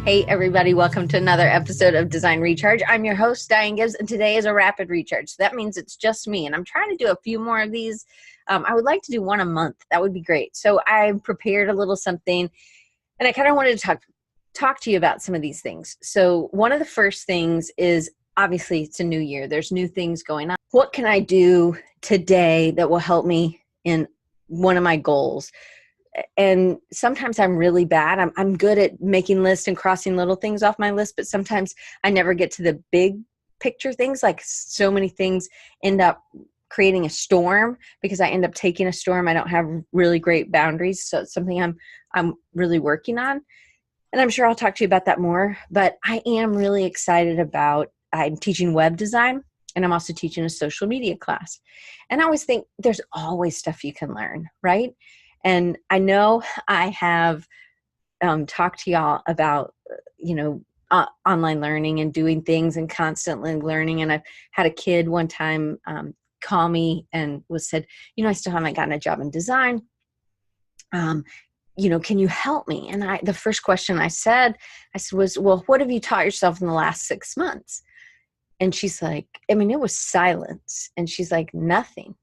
Hey everybody, welcome to another episode of Design Recharge. I'm your host, Diane Gibbs, and today is a rapid recharge. So that means it's just me, and I'm trying to do a few more of these. I would like to do one a month. That would be great. So I prepared a little something, and I kind of wanted to talk to you about some of these things. So one of the first things is, obviously, it's a new year. There's new things going on. What can I do today that will help me in one of my goals? And sometimes I'm really bad. I'm good at making lists and crossing little things off my list, but sometimes I never get to the big picture things. Like so many things end up creating a storm because I end up taking a storm. I don't have really great boundaries. So it's something I'm really working on. And I'm sure I'll talk to you about that more, but I am really excited about, I'm teaching web design and I'm also teaching a social media class. And I always think there's always stuff you can learn, right? And I know I have talked to y'all about, online learning and doing things and constantly learning. And I've had a kid one time call me and said, I still haven't gotten a job in design. Can you help me? And the first question I said was, well, what have you taught yourself in the last 6 months? And she's like, it was silence. And she's like, nothing.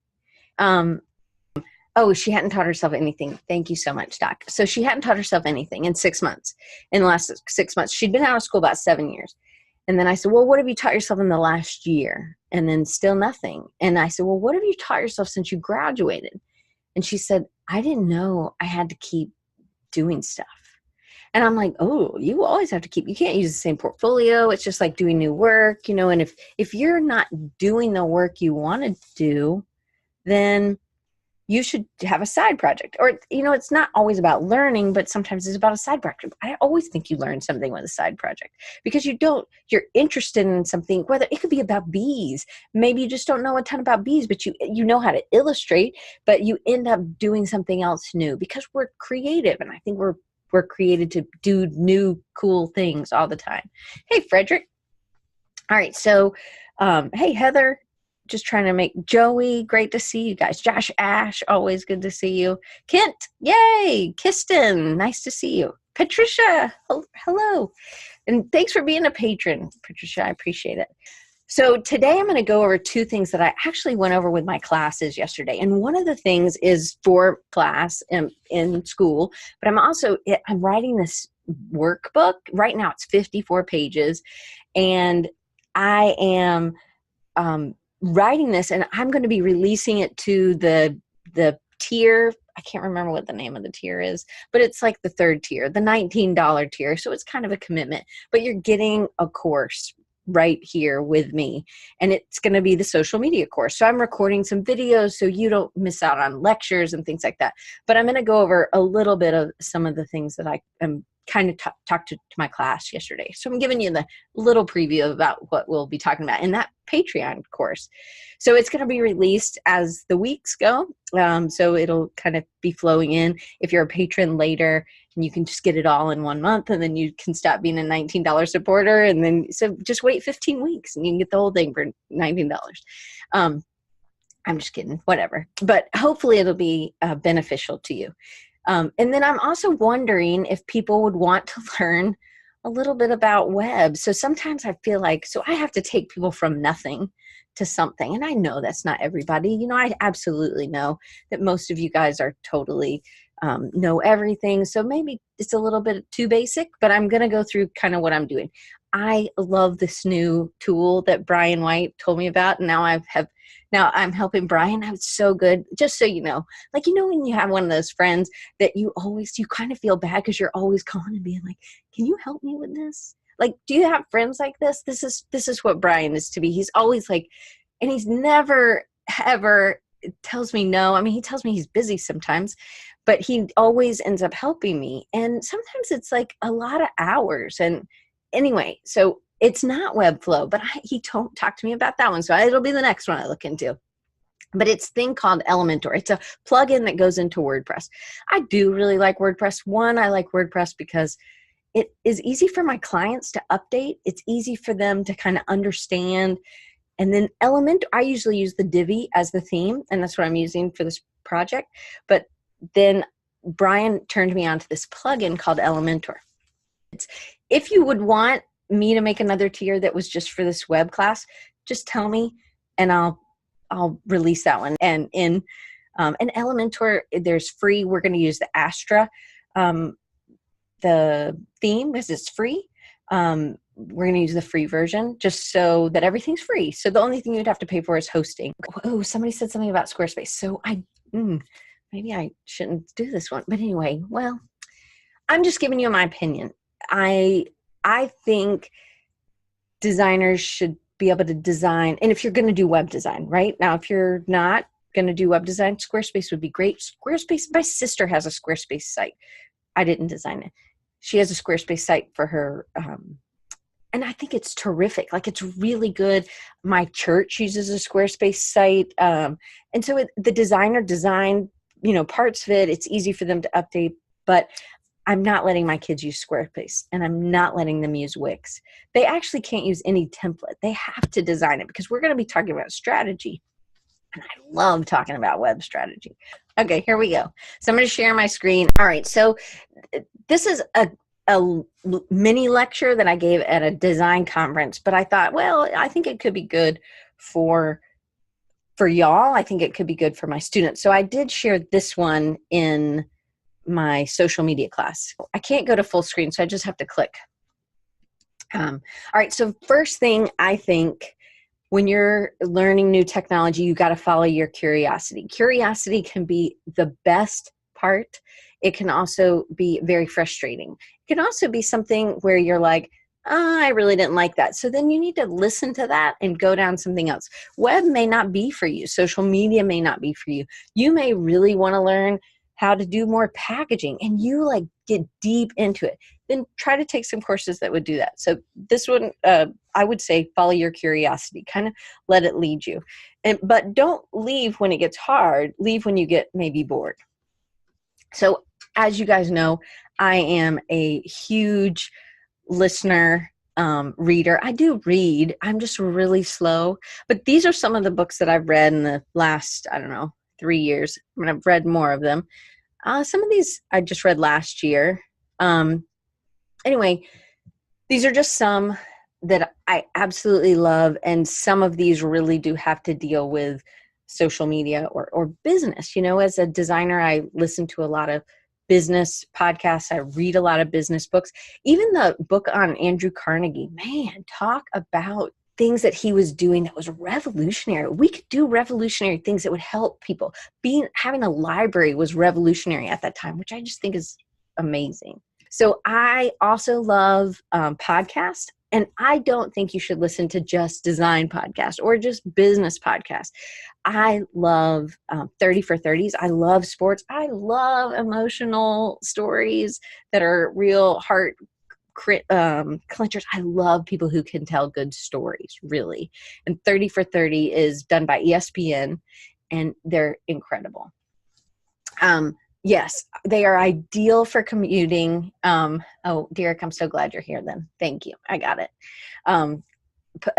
Oh, she hadn't taught herself anything. Thank you so much, Doc. So she hadn't taught herself anything in 6 months. In the last 6 months, she'd been out of school about 7 years. And then I said, well, what have you taught yourself in the last year? And then still nothing. And I said, well, what have you taught yourself since you graduated? And she said, I didn't know I had to keep doing stuff. And I'm like, oh, you always have to keep, you can't use the same portfolio. It's just like doing new work, and if you're not doing the work you want to do, then you should have a side project. Or, it's not always about learning, but sometimes it's about a side project. I always think you learn something with a side project because you're interested in something, whether it could be about bees. Maybe you just don't know a ton about bees, but you know how to illustrate, but you end up doing something else new because we're creative. And I think we're created to do new, cool things all the time. Hey, Frederick. All right. So, hey, Heather. Just trying to make Joey, great to see you guys. Josh Ash, always good to see you. Kent, yay. Kiston, nice to see you. Patricia, hello. And thanks for being a patron, Patricia. I appreciate it. So today I'm going to go over two things that I actually went over with my classes yesterday. And one of the things is for class in school, but I'm writing this workbook. Right now it's 54 pages. And I am writing this, and I'm going to be releasing it to the tier. I can't remember what the name of the tier is, but it's like the third tier, the $19 tier. So it's kind of a commitment, but you're getting a course right here with me, and it's going to be the social media course. So I'm recording some videos so you don't miss out on lectures and things like that. But I'm going to go over a little bit of some of the things that I am kind of talked to my class yesterday. So I'm giving you the little preview about what we'll be talking about in that Patreon course. So it's going to be released as the weeks go. So it'll kind of be flowing in. If you're a patron later, and you can just get it all in 1 month, and then you can stop being a $19 supporter. And then, so just wait 15 weeks and you can get the whole thing for $19. I'm just kidding, whatever. But hopefully it'll be beneficial to you. And then I'm also wondering if people would want to learn a little bit about web. So sometimes I feel like, so I have to take people from nothing to something. And I know that's not everybody. I absolutely know that most of you guys are totally know everything. So maybe it's a little bit too basic, but I'm going to go through kind of what I'm doing. I love this new tool that Brian White told me about. And now I'm helping Brian. It's so good. Just so you know, when you have one of those friends that you kind of feel bad because you're always calling and being like, can you help me with this? Like, do you have friends like this? This is what Brian is to me. He's always like, and he's never ever tells me no. I mean, he tells me he's busy sometimes, but he always ends up helping me. And sometimes it's like a lot of hours. And anyway, so it's not Webflow, but he talked to me about that one. So it'll be the next one I look into. But it's a thing called Elementor. It's a plugin that goes into WordPress. I do really like WordPress. One, I like WordPress because it is easy for my clients to update. It's easy for them to kind of understand. And then Elementor, I usually use the Divi as the theme, and that's what I'm using for this project. But then Brian turned me on to this plugin called Elementor. if you would want me to make another tier that was just for this web class, just tell me and I'll release that one. And in an Elementor, there's free. We're going to use the Astra, the theme, because it's free. We're going to use the free version just so that everything's free. So the only thing you'd have to pay for is hosting. Oh, somebody said something about Squarespace. So maybe I shouldn't do this one. But anyway, well, I'm just giving you my opinion. I think designers should be able to design. And if you're going to do web design, right? Now, if you're not going to do web design, Squarespace would be great. Squarespace, my sister has a Squarespace site. I didn't design it. She has a Squarespace site for her, and I think it's terrific. Like, it's really good. My church uses a Squarespace site. And so the designer designed, parts of it. It's easy for them to update, but I'm not letting my kids use Squarespace, and I'm not letting them use Wix. They actually can't use any template. They have to design it, because we're going to be talking about strategy. And I love talking about web strategy. Okay, here we go. So I'm going to share my screen. All right, so this is a mini lecture that I gave at a design conference, but I thought, well, I think it could be good for y'all. I think it could be good for my students. So I did share this one in my social media class. I can't go to full screen, so I just have to click. All right, so first thing, I think when you're learning new technology, you got to follow your curiosity. Curiosity can be the best part. It can also be very frustrating. It can also be something where you're like, oh, I really didn't like that. So then you need to listen to that and go down something else. Web may not be for you. Social media may not be for you. You may really want to learn how to do more packaging, and you like get deep into it. Then try to take some courses that would do that. So this one, I would say follow your curiosity, kind of let it lead you. But don't leave when it gets hard. Leave when you get maybe bored. So as you guys know, I am a huge listener, reader. I do read. I'm just really slow. But these are some of the books that I've read in the last, 3 years. I mean, I've read more of them. Some of these I just read last year. Anyway, these are just some that I absolutely love, and some of these really do have to deal with social media or business. As a designer, I listen to a lot of business podcasts. I read a lot of business books. Even the book on Andrew Carnegie, man, talk about things that he was doing that was revolutionary. We could do revolutionary things that would help people. Having a library was revolutionary at that time, which I just think is amazing. So I also love podcasts, and I don't think you should listen to just design podcasts or just business podcasts. I love 30 for 30s. I love sports. I love emotional stories that are real heart clinchers. I love people who can tell good stories, really. And 30 for 30 is done by ESPN, and they're incredible. Yes, they are ideal for commuting. Oh, Derek, I'm so glad you're here then. Thank you. I got it.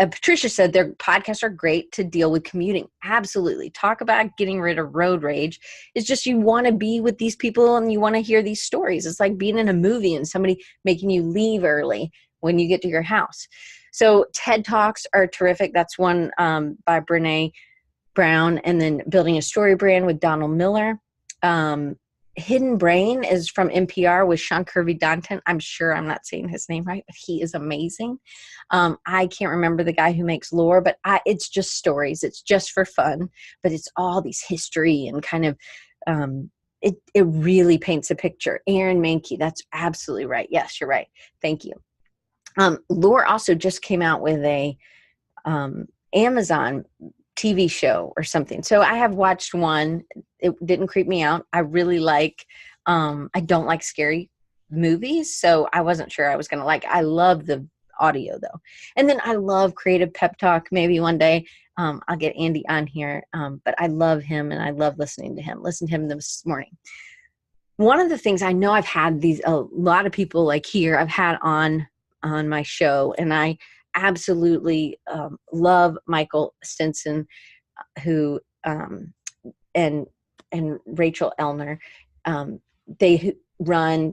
Patricia said their podcasts are great to deal with commuting. Absolutely. Talk about getting rid of road rage. It's just you want to be with these people and you want to hear these stories. It's like being in a movie and somebody making you leave early when you get to your house. So TED Talks are terrific. That's one by Brene Brown, and then Building a Story Brand with Donald Miller. Hidden Brain is from NPR with Sean Kirby-Danton. I'm sure I'm not saying his name right, but he is amazing. I can't remember the guy who makes Lore, but it's just stories. It's just for fun, but it's all these history and kind of, it really paints a picture. Aaron Mankey, that's absolutely right. Yes, you're right. Thank you. Lore also just came out with a Amazon TV show or something. So I have watched one. It didn't creep me out. I really like, I don't like scary movies, so I wasn't sure I was going to like. I love the audio though. And then I love Creative Pep Talk. Maybe one day I'll get Andy on here, but I love him and I love listening to him. Listen to him this morning. One of the things I know I've had a lot of people like here I've had on my show, and I absolutely love Michael Stinson, who and Rachel Elner. They run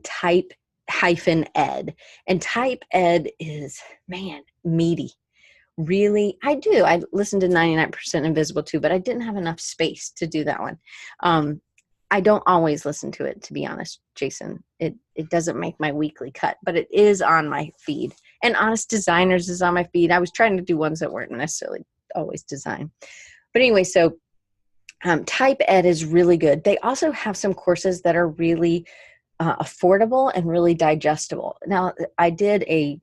ed. And type ed is, man, meaty. Really, I do. I listened to 99% Invisible too, but I didn't have enough space to do that one. I don't always listen to it, to be honest, Jason. It doesn't make my weekly cut, but it is on my feed. And Honest Designers is on my feed. I was trying to do ones that weren't necessarily always design. But anyway, so type ed is really good. They also have some courses that are really affordable and really digestible. Now, I did a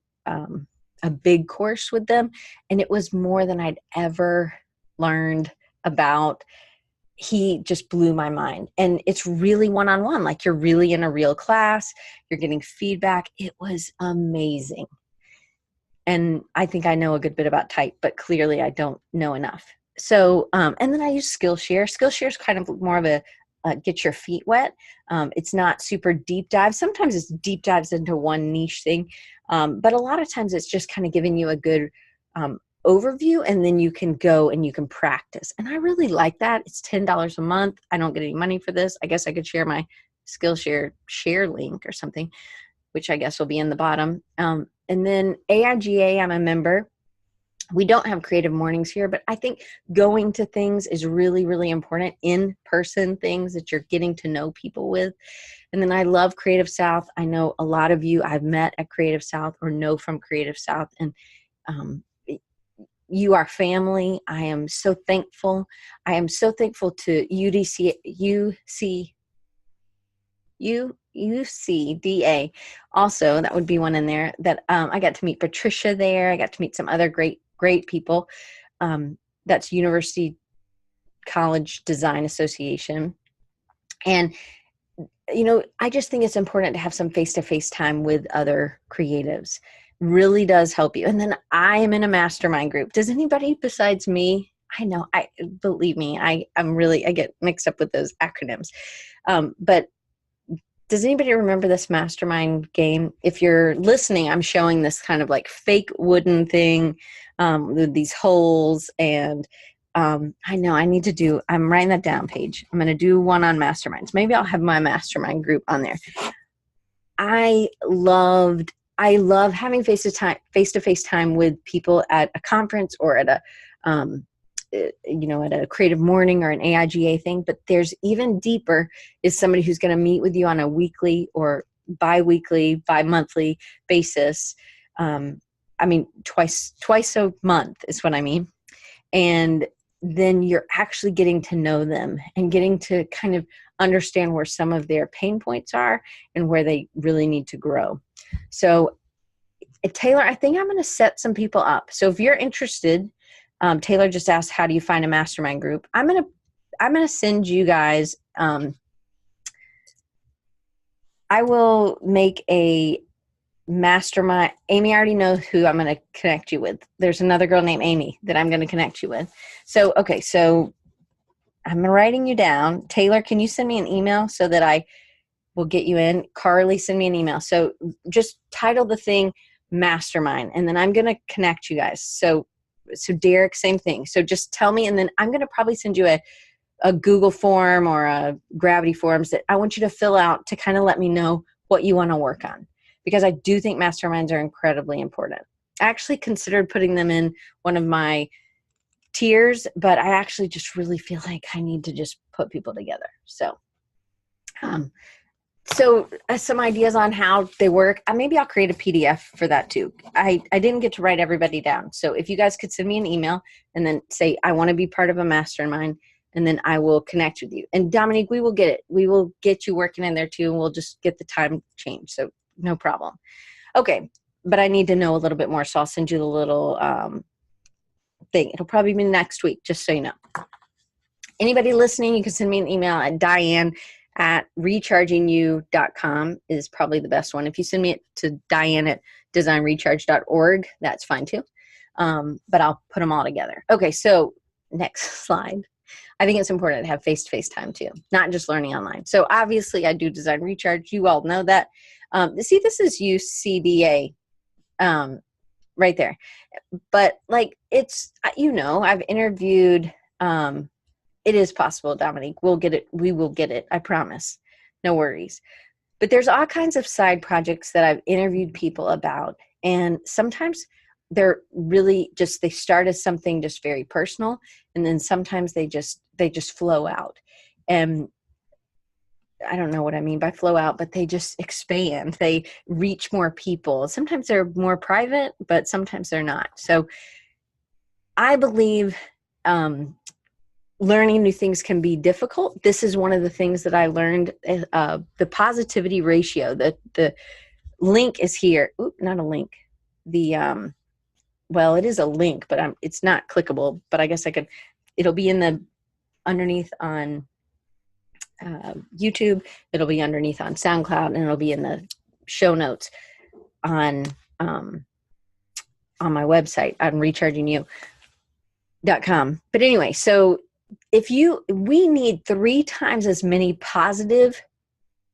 big course with them, and it was more than I'd ever learned about. He just blew my mind. And it's really one-on-one, like you're really in a real class, you're getting feedback. It was amazing. And I think I know a good bit about type, but clearly I don't know enough. So, and then I use Skillshare. Skillshare is kind of more of a get your feet wet. It's not super deep dive. Sometimes it's deep dives into one niche thing. But a lot of times it's just kind of giving you a good overview, and then you can go and you can practice. And I really like that. It's $10 a month. I don't get any money for this. I guess I could share my Skillshare share link or something, which I guess will be in the bottom. And then AIGA, I'm a member. We don't have creative mornings here, but I think going to things is really, really important. In-person things that you're getting to know people with. And then I love Creative South. I know a lot of you I've met at Creative South or know from Creative South, and you are family. I am so thankful. I am so thankful to UCDA. Also, that would be one in there that I got to meet Patricia there. I got to meet some other great people. That's University College Design Association. And, you know, I just think it's important to have some face-to-face time with other creatives. Really does help you. And then I am in a mastermind group. Does anybody besides me? I know, believe me, I get mixed up with those acronyms. But does anybody remember this mastermind game? If you're listening, I'm showing this kind of like fake wooden thing with these holes. And I know I'm writing that down, Paige. I'm going to do one on masterminds. Maybe I'll have my mastermind group on there. I love having face-to-face time with people at a conference or at a, at a creative morning or an AIGA thing. But there's even deeper is somebody who's going to meet with you on a weekly or bi-monthly basis. Twice a month is what I mean. And then you're actually getting to know them and getting to kind of understand where some of their pain points are and where they really need to grow. So Taylor, I think I'm going to set some people up. So if you're interested, Taylor just asked, how do you find a mastermind group? I'm going to send you guys, I will make a mastermind. Amy, I already know who I'm going to connect you with. There's another girl named Amy that I'm going to connect you with. So, okay. So I'm writing you down. Taylor, can you send me an email so that I will get you in? Carly, send me an email. So just title the thing mastermind, and then I'm going to connect you guys. So Derek, same thing. So just tell me, and then I'm going to probably send you a Google form or a Gravity Forms that I want you to fill out to kind of let me know what you want to work on, because I do think masterminds are incredibly important. I actually considered putting them in one of my tiers, but I actually just really feel like I need to just put people together. So, some ideas on how they work. Maybe I'll create a PDF for that too. I didn't get to write everybody down. So if you guys could send me an email and then say, I want to be part of a mastermind, and then I will connect with you. And Dominique, we will get it. We will get you working in there too, and we'll just get the time changed. So no problem. Okay. But I need to know a little bit more. So I'll send you the little thing. It'll probably be next week, just so you know. Anybody listening, you can send me an email at diane@rechargingyou.com is probably the best one. If you send me it to diane@designrecharge.org, that's fine too. But I'll put them all together. Okay, so next slide. I think it's important to have face-to-face time too, not just learning online. So obviously I do Design Recharge. You all know that. See, this is UCDA right there. But like it's, I've interviewed, it is possible, Dominique. We'll get it. We will get it. I promise. No worries. But there's all kinds of side projects that I've interviewed people about. And sometimes they're really just, they start as something just very personal. And then sometimes they just flow out. And I don't know what I mean by flow out, but they just expand. They reach more people. Sometimes they're more private, but sometimes they're not. So I believe learning new things can be difficult. This is one of the things that I learned, the positivity ratio. The link is here. Oop, not a link. Well, it is a link, but it's not clickable, but I guess it'll be in the underneath on YouTube, it'll be underneath on SoundCloud, and it'll be in the show notes on my website on rechargingyou.com. But anyway, so we need 3 times as many positive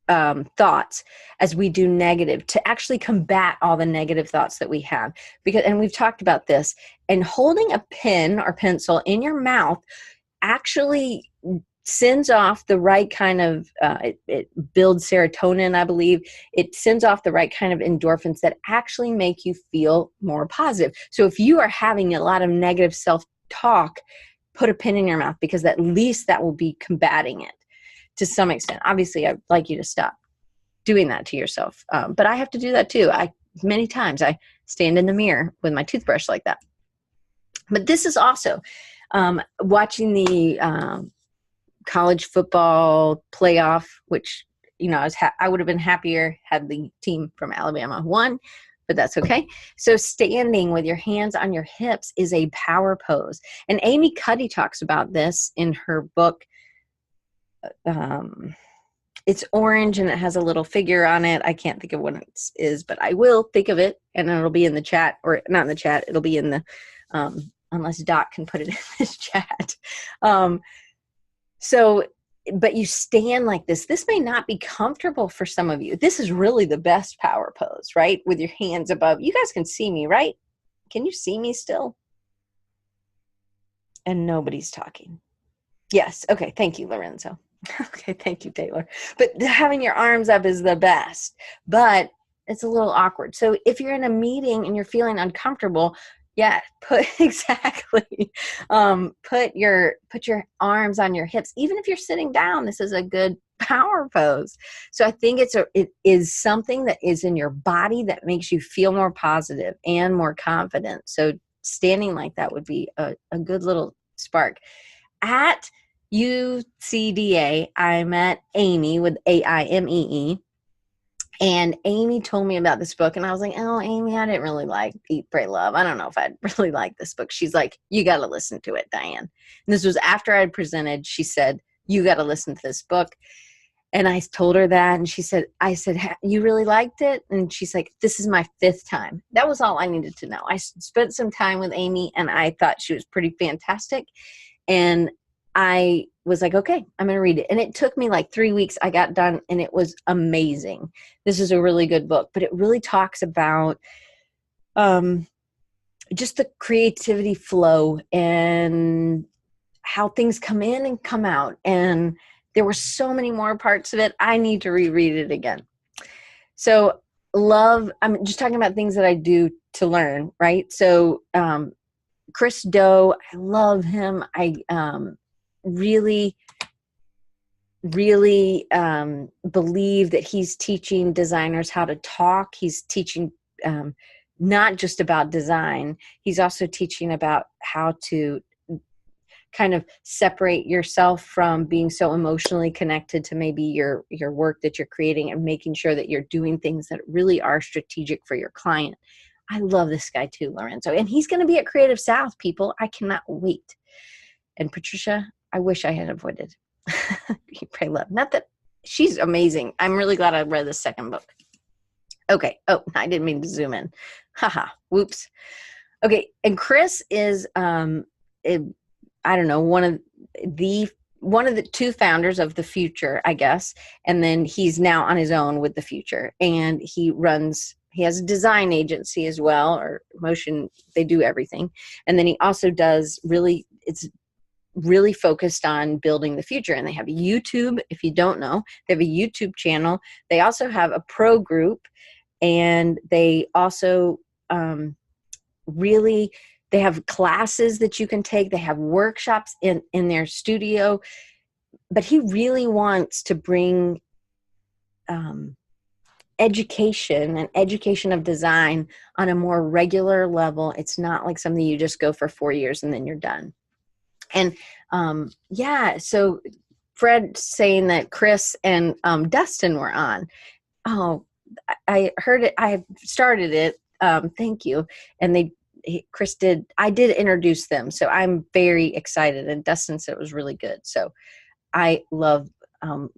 thoughts as we do negative to actually combat all the negative thoughts that we have. And we've talked about this, and holding a pen or pencil in your mouth actually sends off the right kind of, it builds serotonin, I believe. It sends off the right kind of endorphins that actually make you feel more positive. So if you are having a lot of negative self-talk, put a pen in your mouth, because at least that will be combating it to some extent. Obviously, I'd like you to stop doing that to yourself. But I have to do that too. Many times I stand in the mirror with my toothbrush like that. But this is also watching the college football playoff, which, I would have been happier had the team from Alabama won, but that's okay. So standing with your hands on your hips is a power pose. And Amy Cuddy talks about this in her book. It's orange and it has a little figure on it. I can't think of what it is, but I will think of it, and it'll be in the chat, or not in the chat. It'll be in the, unless Doc can put it in this chat. But you stand like this. This may not be comfortable for some of you. This is really the best power pose, right? With your hands above. You guys can see me, right? Can you see me still? And nobody's talking. Yes. Okay. Thank you, Lorenzo. Okay. Thank you, Taylor. But having your arms up is the best, but it's a little awkward. So if you're in a meeting and you're feeling uncomfortable, exactly. Put your arms on your hips. Even if you're sitting down, this is a good power pose. So I think it is something that is in your body that makes you feel more positive and more confident. So standing like that would be a good little spark. At UCDA, I met Amy with AIMEE. And Amy told me about this book, and I was like, oh, Amy, I didn't really like Eat, Pray, Love. I don't know if I'd really like this book. She's like, you got to listen to it, Diane. And this was after I'd presented. She said, you got to listen to this book. And I told her that, and I said, you really liked it? And she's like, this is my 5th time. That was all I needed to know. I spent some time with Amy, and I thought she was pretty fantastic. And I was like, okay, I'm going to read it. And it took me like 3 weeks. I got done, and it was amazing. This is a really good book, but it really talks about just the creativity flow and how things come in and come out. And there were so many more parts of it. I need to reread it again. So I'm just talking about things that I do to learn, right? So Chris Do, I love him. I really believe that he's teaching designers how to talk. He's teaching not just about design. He's also teaching about how to kind of separate yourself from being so emotionally connected to maybe your work that you're creating, and making sure that you're doing things that really are strategic for your client. I love this guy too, Lorenzo. And he's going to be at Creative South, people. I cannot wait. And Patricia, I wish I had avoided Eat, Pray, Love. Not that she's amazing. I'm really glad I read the second book. Okay. Oh, I didn't mean to zoom in. Haha. Whoops. Okay. And Chris is, I don't know, one of the 2 founders of The Future, I guess. And then he's now on his own with The Future. And he has a design agency as well, or motion. They do everything. And then he also does it's really focused on building the future. And they have YouTube. If you don't know, they have a YouTube channel. They also have a pro group, and they also really, they have classes that you can take. They have workshops in their studio. But he really wants to bring education and education of design on a more regular level. It's not like something you just go for 4 years and then you're done. And so Fred saying that Chris and Dustin were on. Oh, I heard it. I started it. Thank you. And Chris did. I did introduce them, so I'm very excited. And Dustin said it was really good. So I love.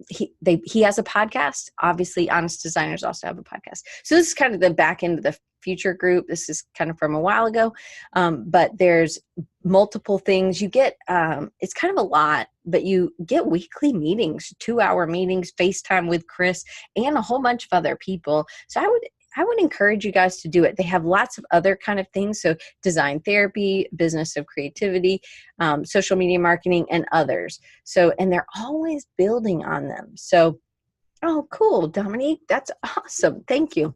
He has a podcast. Obviously, Honest Designers also have a podcast. So this is kind of the back end of the future group. This is kind of from a while ago, but there's multiple things you get. It's kind of a lot, but you get weekly meetings, 2-hour meetings, FaceTime with Chris and a whole bunch of other people. So I would encourage you guys to do it. They have lots of other kind of things. So design therapy, business of creativity, social media marketing, and others. So, and they're always building on them. So, oh, cool, Dominique. That's awesome. Thank you.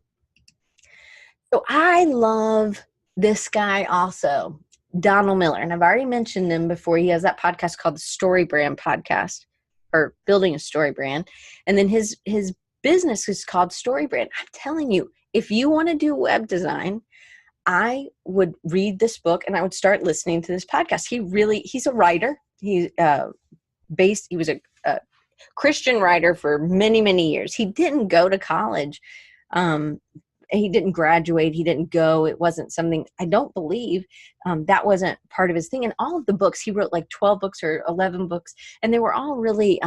So I love this guy also, Donald Miller. And I've already mentioned him before. He has that podcast called the Story Brand Podcast, or Building a Story Brand. And then his business is called Story Brand. I'm telling you, if you want to do web design, I would read this book and I would start listening to this podcast. He's a writer. He was a Christian writer for many, many years. He didn't go to college. He didn't graduate. He didn't go. It wasn't something, I don't believe, that wasn't part of his thing. And all of the books, he wrote like 12 books or 11 books, and they were all really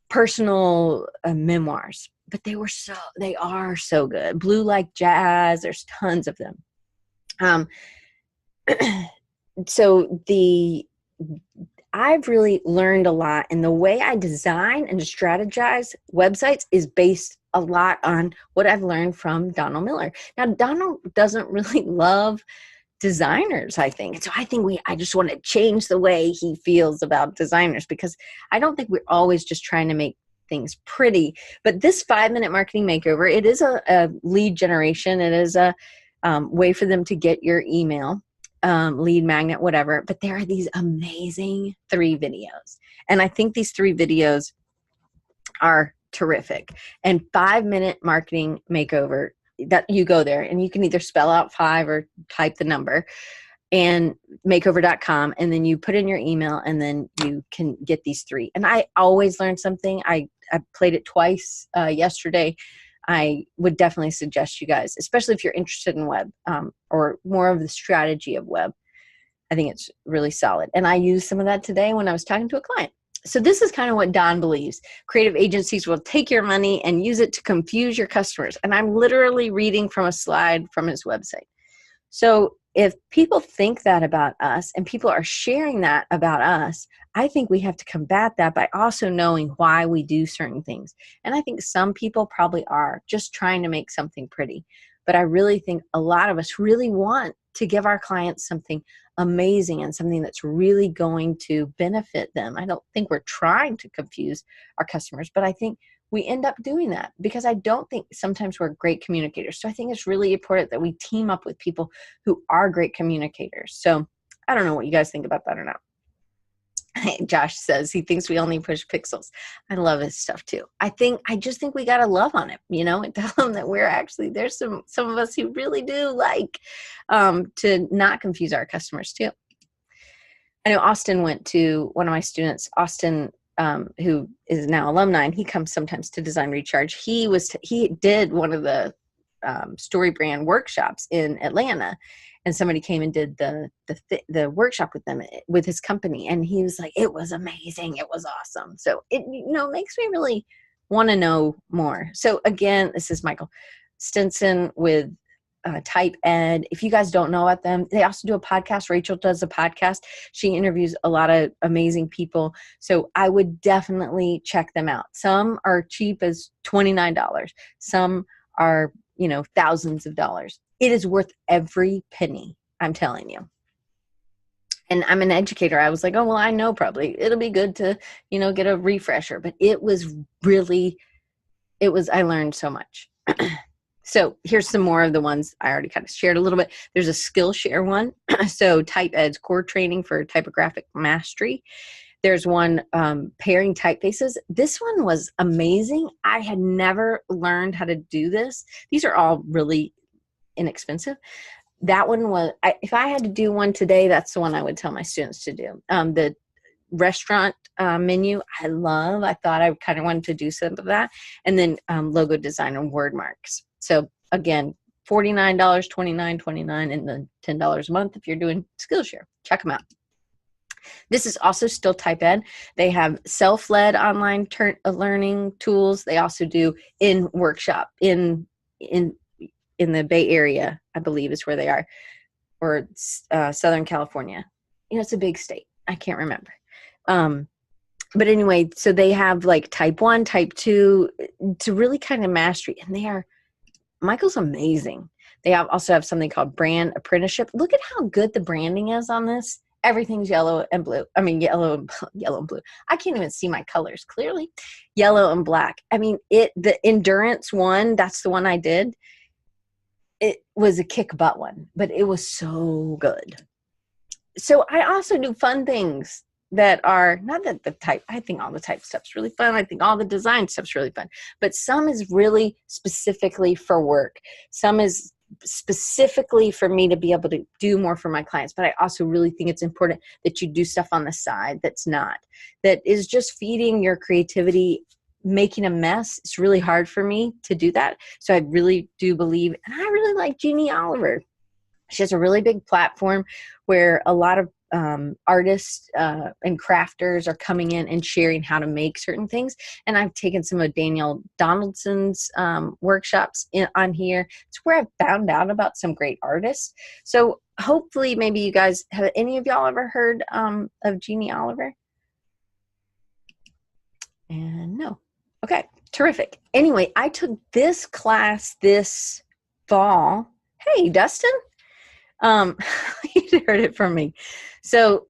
personal memoirs. But they are so good. Blue Like Jazz, there's tons of them. So I've really learned a lot, and the way I design and strategize websites is based a lot on what I've learned from Donald Miller. Now, Donald doesn't really love designers, I think. So I just want to change the way he feels about designers, because I don't think we're always just trying to make things pretty. But this 5-minute marketing makeover, it is a lead generation. It is a way for them to get your email, lead magnet, whatever. But there are these amazing 3 videos. And I think these 3 videos are terrific. And 5-minute marketing makeover, that you go there and you can either spell out 5 or type the number, and makeover.com, and then you put in your email, and then you can get these 3. And I always learn something. I played it twice yesterday. I would definitely suggest you guys, especially if you're interested in web, or more of the strategy of web. I think it's really solid. And I used some of that today when I was talking to a client. So this is kind of what Don believes. Creative agencies will take your money and use it to confuse your customers. And I'm literally reading from a slide from his website. So if people think that about us, and people are sharing that about us, I think we have to combat that by also knowing why we do certain things. And I think some people probably are just trying to make something pretty. But I really think a lot of us really want to give our clients something amazing and something that's really going to benefit them. I don't think we're trying to confuse our customers, but I think we end up doing that because I don't think sometimes we're great communicators. So I think it's really important that we team up with people who are great communicators. So I don't know what you guys think about that or not. Josh says he thinks we only push pixels. I love his stuff too. I just think we got to love on him, and tell him that we're actually, there's some of us who really do like to not confuse our customers too. I know Austin went to one of my students, Austin, who is now alumni, and he comes sometimes to Design Recharge. He did one of the story brand workshops in Atlanta, and somebody came and did the workshop with them, with his company, and he was like, it was amazing, it was awesome. So it makes me really want to know more. So again, this is Michael Stinson with Type Ed. If you guys don't know about them, they also do a podcast. Rachel does a podcast. She interviews a lot of amazing people. So I would definitely check them out. Some are cheap as $29. Some are, thousands of dollars. It is worth every penny, I'm telling you. And I'm an educator. I was like, oh, well, I know probably it'll be good to, get a refresher. But it was really, I learned so much. So here's some more of the ones I already kind of shared a little bit. There's a Skillshare one. So TypeEd's core training for typographic mastery. There's one, pairing typefaces. This one was amazing. I had never learned how to do this. These are all really inexpensive. That one was, if I had to do one today, that's the one I would tell my students to do. The restaurant menu, I thought I kind of wanted to do some of that. And then logo design and word marks. So again, $49, $29.29, and then $10 a month if you're doing Skillshare. Check them out. This is also still TypeEd. They have self-led online learning tools. They also do in workshop in the Bay Area, I believe is where they are, or Southern California. It's a big state. I can't remember. But anyway, so they have like type 1, type 2 to really kind of mastery. And Michael's amazing. They also have something called brand apprenticeship. Look at how good the branding is on this. Everything's yellow and blue. I mean, yellow and blue. I can't even see my colors clearly. Yellow and black. I mean, the endurance one, that's the one I did. It was a kick butt one, but it was so good. So I also do fun things that are not that the type. I think all the type stuff's really fun. I think all the design stuff's really fun, but some is really specifically for work. Some is specifically for me to be able to do more for my clients. But I also really think it's important that you do stuff on the side that is just feeding your creativity, making a mess. It's really hard for me to do that. So I really do believe, and I really like Jeannie Oliver. She has a really big platform where a lot of artists and crafters are coming in and sharing how to make certain things. And I've taken some of Danielle Donaldson's workshops on here. It's where I've found out about some great artists. So hopefully maybe you guys, have any of y'all ever heard of Jeannie Oliver? And no. Okay, terrific. Anyway, I took this class this fall. Hey, Dustin. You heard it from me. So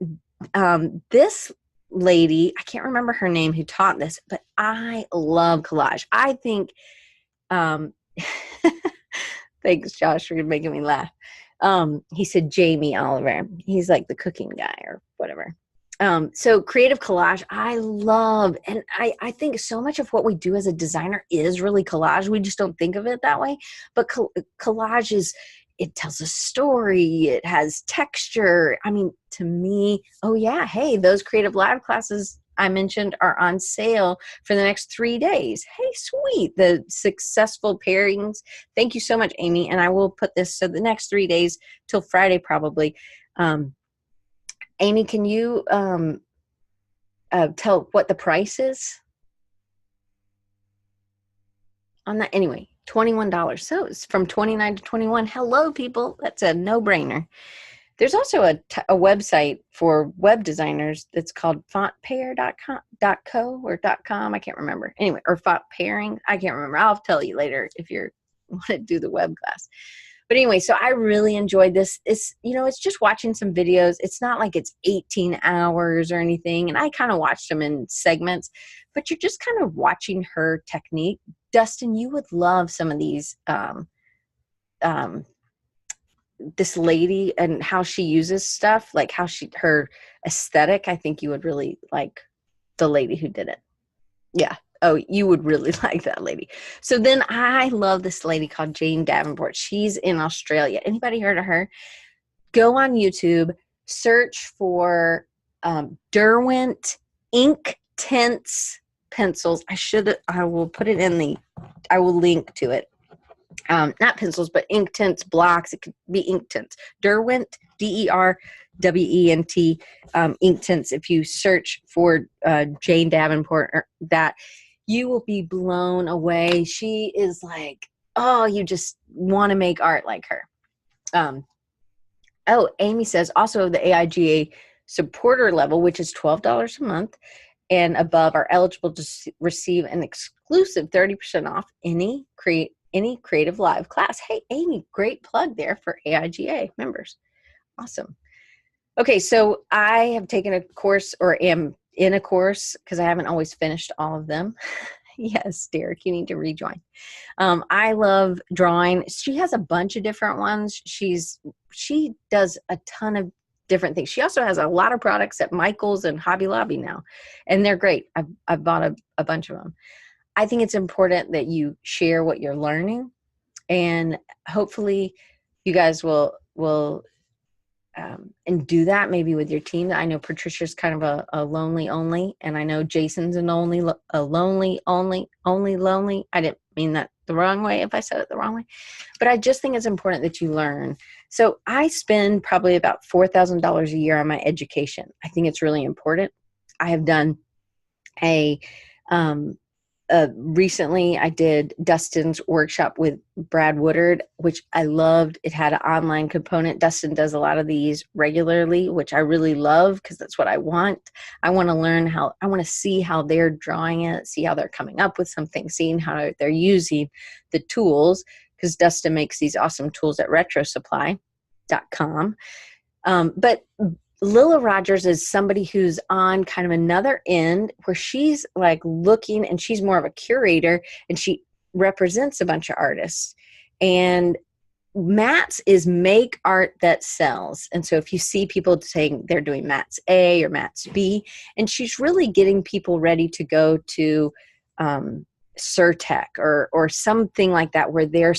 this lady, I can't remember her name who taught this, but I love collage. I think, thanks Josh for making me laugh. He said Jamie Oliver. He's like the cooking guy or whatever. So creative collage, I love, and I think so much of what we do as a designer is really collage. We just don't think of it that way, but collage it tells a story. It has texture. I mean, to me, oh yeah, hey, those Creative Live classes I mentioned are on sale for the next 3 days. Hey, sweet. The successful pairings. Thank you so much, Amy. And I will put this, so the next 3 days till Friday probably. Amy, can you tell what the price is on that? Anyway, $21. So it's from $29 to $21. Hello, people. That's a no-brainer. There's also a website for web designers that's called fontpair.co or .com. I can't remember. Anyway, or font pairing. I can't remember. I'll tell you later if you want to do the web class. But anyway, so I really enjoyed this. It's just watching some videos. It's not like it's 18 hours or anything. And I kind of watched them in segments, but you're just kind of watching her technique. Dustin, you would love some of these, this lady and how she uses stuff, like her aesthetic. I think you would really like the lady who did it. Yeah. Oh, you would really like that lady. So then I love this lady called Jane Davenport. She's in Australia. Anybody heard of her? Go on YouTube, search for Derwent ink tints pencils. I will put it I will link to it. Not pencils, but ink tints, blocks. It could be ink tints. Derwent, Derwent, ink tints. If you search for Jane Davenport, or that, you will be blown away. She is like, oh, you just want to make art like her. Oh, Amy says also the AIGA supporter level, which is $12 a month and above, are eligible to receive an exclusive 30% off any Creative Live class. Hey, Amy, great plug there for AIGA members. Awesome. Okay, so I have taken a course, or am in a course, because I haven't always finished all of them. Yes, Derek, you need to rejoin. I love drawing. She has a bunch of different ones. She does a ton of different things. She also has a lot of products at Michael's and Hobby Lobby now, and they're great. I've bought a bunch of them. I think it's important that you share what you're learning, and hopefully you guys will and do that maybe with your team. I know Patricia's kind of a lonely only, and I know Jason's a lonely lonely. I didn't mean that the wrong way if I said it the wrong way, but I just think it's important that you learn. So I spend probably about $4,000 a year on my education. I think it's really important. I have done a recently I did Dustin's workshop with Brad Woodard, which I loved. It had an online component. Dustin does a lot of these regularly, which I really love because that's what I want. I want to learn I want to see how they're drawing it, see how they're coming up with something, seeing how they're using the tools, because Dustin makes these awesome tools at retrosupply.com. But Lila Rogers is somebody who's on kind of another end where she's like looking, and she's more of a curator, and she represents a bunch of artists. And Matt's is make art that sells. And so if you see people saying they're doing Matt's A or Matt's B, and she's really getting people ready to go to Surtech or something like that, where they're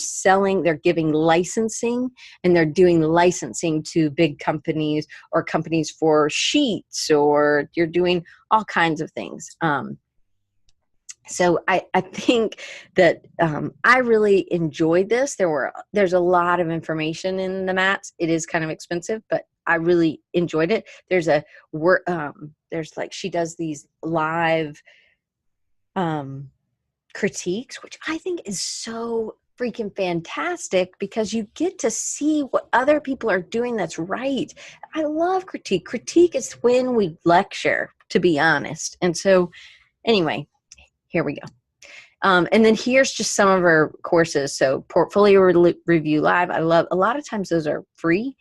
giving licensing, and they're doing licensing to big companies or companies for sheets, or you're doing all kinds of things. So I think that I really enjoyed this. There's a lot of information in the mats. It is kind of expensive, but I really enjoyed it. There's she does these live critiques, which I think is so freaking fantastic, because you get to see what other people are doing that's right. I love critique. Critique is when we lecture, to be honest. And so anyway, here we go. And then here's just some of our courses. So Portfolio Review Live, I love. A lot of times those are free.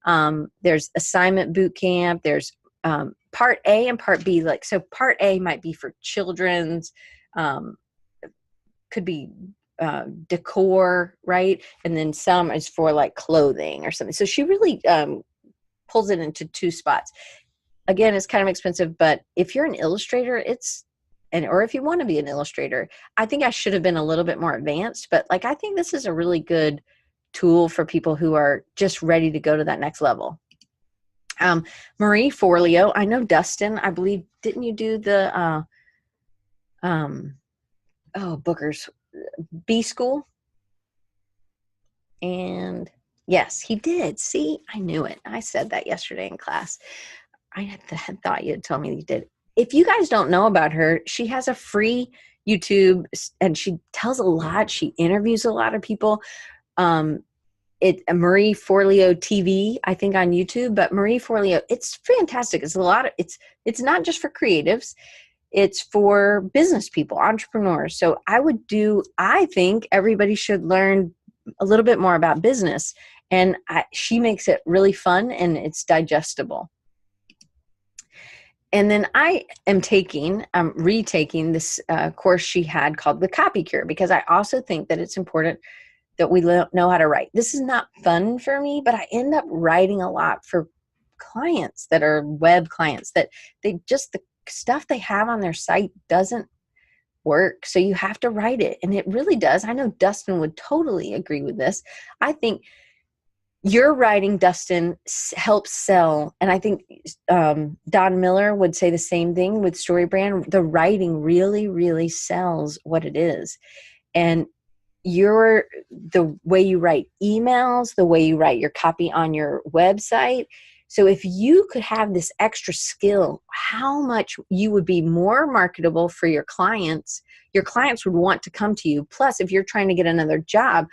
There's Assignment Bootcamp. There's Part A and Part B. So Part A might be for children's, could be decor, right? And then some is for like clothing or something. So she really pulls it into two spots. Again, it's kind of expensive, but if you're an illustrator, or if you want to be an illustrator, I think I should have been a little bit more advanced, but I think this is a really good tool for people who are just ready to go to that next level. Marie Forleo, I know Dustin, I believe, didn't you do the Booker's B School? And yes, he did. See, I knew it. I said that yesterday in class. I had thought you had told me you did. If you guys don't know about her, she has a free YouTube, and she tells a lot. She interviews a lot of people. Marie Forleo TV, I think, on YouTube, but Marie Forleo, it's fantastic. It's it's not just for creatives. It's for business people, entrepreneurs. So I think everybody should learn a little bit more about business. And she makes it really fun, and it's digestible. And then I am retaking this course she had called The Copy Cure, because I also think that it's important that we know how to write. This is not fun for me, but I end up writing a lot for clients that are web clients, that the stuff they have on their site doesn't work. So you have to write it. And it really does. I know Dustin would totally agree with this. I think your writing, Dustin, helps sell. And I think Don Miller would say the same thing with StoryBrand. The writing really, really sells what it is. And the way you write emails, the way you write your copy on your website. So if you could have this extra skill, how much you would be more marketable for your clients. Your clients would want to come to you. Plus, if you're trying to get another job,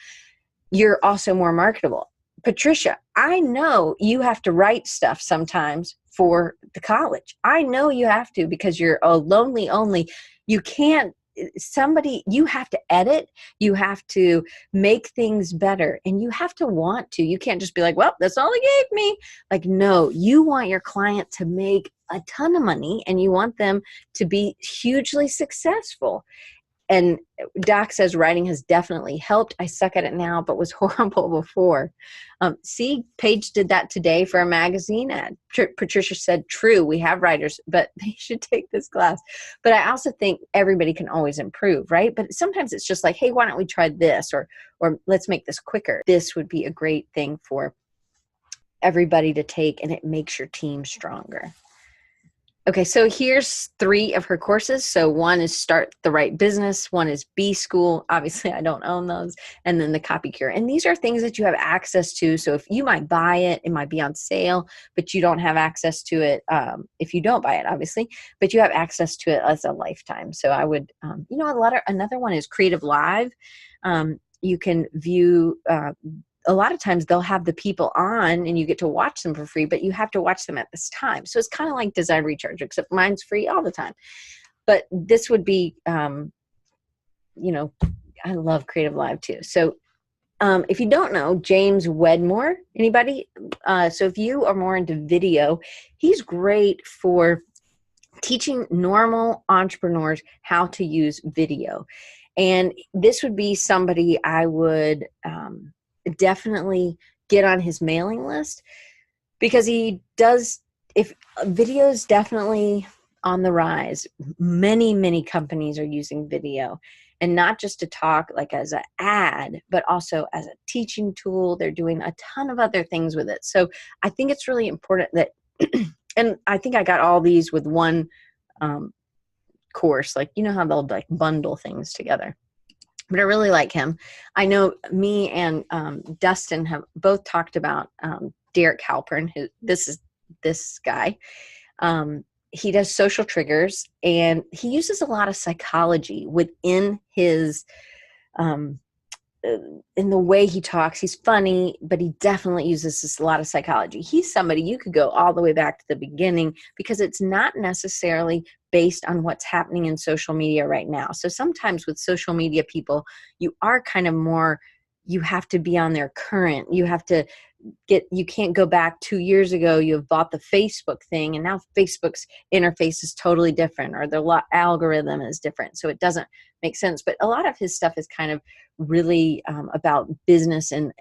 you're also more marketable. Patricia, I know you have to write stuff sometimes for the college. I know you have to, because you're a lonely only. You can't somebody, you have to edit, you have to make things better, and you have to want to. You can't just be like, well, that's all they gave me. Like, no, you want your client to make a ton of money, and you want them to be hugely successful. And Doc says writing has definitely helped. I suck at it now, but was horrible before. See, Paige did that today for a magazine ad. Patricia said, true, we have writers, but they should take this class. But I also think everybody can always improve, right? But sometimes it's just like, hey, why don't we try this? Or let's make this quicker. This would be a great thing for everybody to take, and it makes your team stronger. Okay, so here's 3 of her courses. So one is Start the Right Business. One is B School. Obviously, I don't own those. And then the Copy Cure. And these are things that you have access to. So if you might buy it, it might be on sale, but you don't have access to it. If you don't buy it, obviously, but you have access to it as a lifetime. So I would, another one is Creative Live. You can view, a lot of times they'll have the people on and you get to watch them for free, but you have to watch them at this time. So it's kind of like Design Recharge, except mine's free all the time. But this would be, I love Creative Live too. So if you don't know, James Wedmore, anybody? So if you are more into video, he's great for teaching normal entrepreneurs how to use video. And this would be somebody I would definitely get on his mailing list, because he does, if video is definitely on the rise. Many companies are using video, and not just to talk like as an ad, but also as a teaching tool. They're doing a ton of other things with it. So I think it's really important that, and I think I got all these with one course, like, you know how they'll like bundle things together. But I really like him. I know me and Dustin have both talked about Derek Halpern, this guy. He does social triggers, and he uses a lot of psychology within his, in the way he talks. He's funny, but he definitely uses a lot of psychology. He's somebody you could go all the way back to the beginning, because it's not necessarily based on what's happening in social media right now. So sometimes with social media people, you are kind of more, you have to be on their current. You have to you can't go back 2 years ago. You have bought the Facebook thing, and now Facebook's interface is totally different, or the algorithm is different. So it doesn't make sense. But a lot of his stuff is kind of really about business and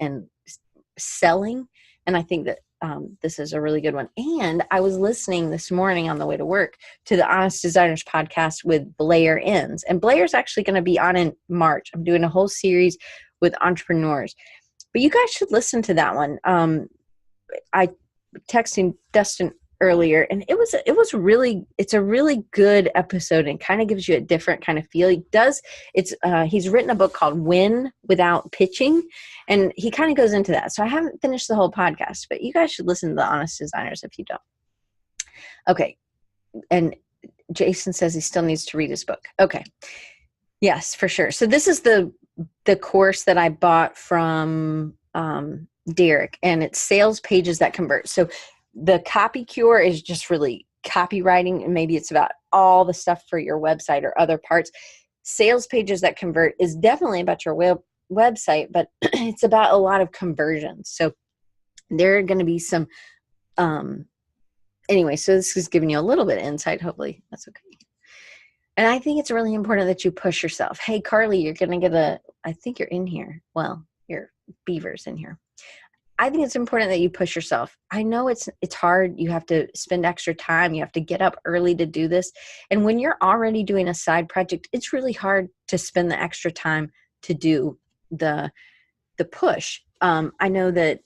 selling. And I think that this is a really good one. And I was listening this morning on the way to work to the Honest Designers podcast with Blair Enns. And Blair's actually going to be on in March. I'm doing a whole series with entrepreneurs. But you guys should listen to that one. I texted Dustin earlier, and it's a really good episode, and kind of gives you a different kind of feel. He's written a book called Win Without Pitching, and he kind of goes into that. So I haven't finished the whole podcast, but you guys should listen to the Honest Designers if you don't. Okay. And Jason says he still needs to read his book. Okay. Yes, for sure. So this is the course that I bought from Derek, and it's Sales Pages That Convert. So the Copy Cure is just really copywriting, and maybe it's about all the stuff for your website or other parts. Sales Pages That Convert is definitely about your website, but it's about a lot of conversions. So there are going to be some, anyway, so this is giving you a little bit of insight. Hopefully that's okay. And I think it's really important that you push yourself. Hey, Carly, you're going to get I think you're in here. Well, your Beaver's in here. I think it's important that you push yourself. I know it's hard. You have to spend extra time. You have to get up early to do this. And when you're already doing a side project, it's really hard to spend the extra time to do the push. I know that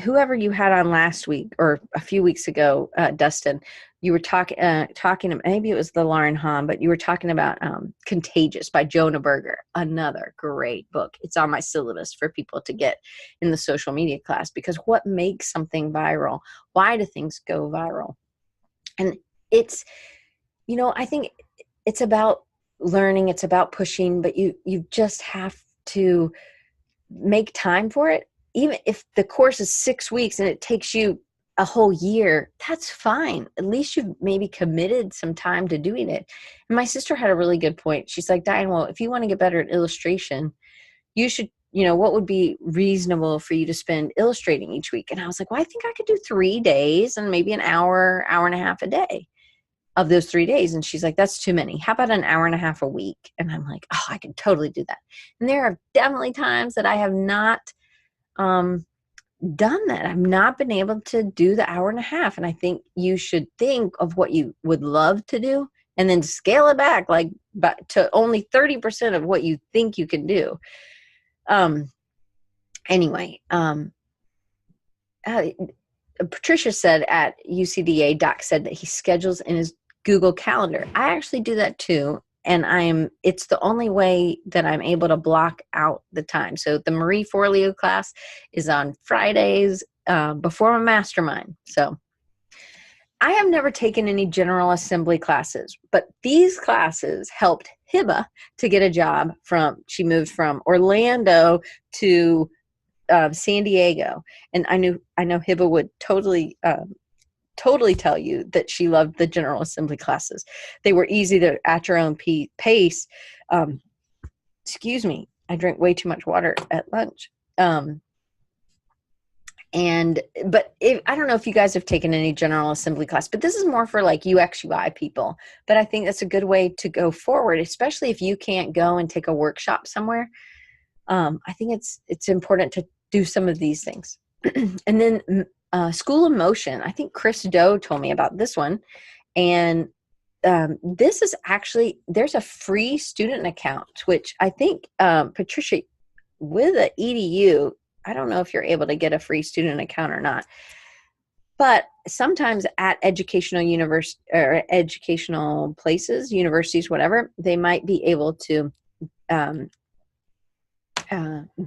whoever you had on last week or a few weeks ago, Dustin, you were talking, maybe it was the Lauren Hahn, but you were talking about Contagious by Jonah Berger, another great book. It's on my syllabus for people to get in the social media class, because what makes something viral? Why do things go viral? And it's, I think it's about learning, it's about pushing, but you just have to make time for it. Even if the course is 6 weeks and it takes you a whole year, that's fine. At least you've maybe committed some time to doing it. And my sister had a really good point. She's like, Diane, well, if you want to get better at illustration, you should, what would be reasonable for you to spend illustrating each week? And I was like, well, I think I could do 3 days and maybe an hour, hour and a half a day of those 3 days. And she's like, that's too many. How about an hour and a half a week? And I'm like, oh, I can totally do that. And there are definitely times that I have not done that. I've not been able to do the hour and a half. And I think you should think of what you would love to do and then scale it back to only 30% of what you think you can do. Anyway, Patricia said at UCDA, Doc said that he schedules in his Google Calendar. I actually do that too. And it's the only way that I'm able to block out the time. So the Marie Forleo class is on Fridays before my mastermind. So I have never taken any General Assembly classes, but these classes helped Hiba to get a job she moved from Orlando to San Diego. And I know Hiba would totally tell you that she loved the General Assembly classes. They were easy at your own pace. Excuse me, I drank way too much water at lunch. But I don't know if you guys have taken any General Assembly class, but this is more for like UX UI people. But I think that's a good way to go forward, especially if you can't go and take a workshop somewhere. I think it's important to do some of these things. And then School of Motion. I think Chris Doe told me about this one. And this is actually, there's a free student account, which I think, Patricia, with an EDU, I don't know if you're able to get a free student account or not. But sometimes at educational places, universities, whatever, they might be able to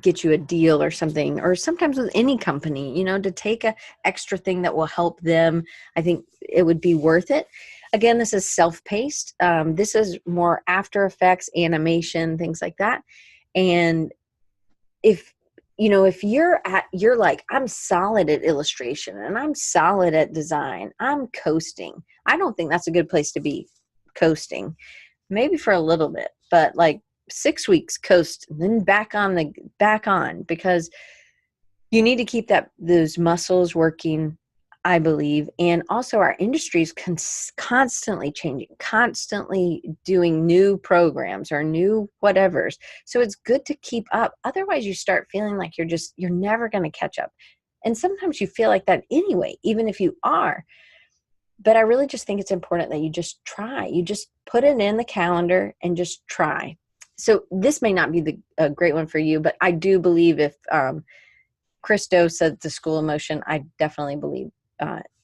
get you a deal or something, or sometimes with any company, to take a extra thing that will help them. I think it would be worth it. Again, this is self-paced. This is more After Effects, animation, things like that. And if you're like, I'm solid at illustration and I'm solid at design, I'm coasting. I don't think that's a good place to be coasting. Maybe for a little bit, but like 6 weeks coast, and then back on, because you need to keep those muscles working, I believe. And also our industry is constantly changing, constantly doing new programs or new whatevers. So it's good to keep up. Otherwise you start feeling like you're never going to catch up. And sometimes you feel like that anyway, even if you are. But I really just think it's important that you just try. You just put it in the calendar and just try. So this may not be a great one for you, but I do believe if Chris Doe said the School of Motion, I definitely believe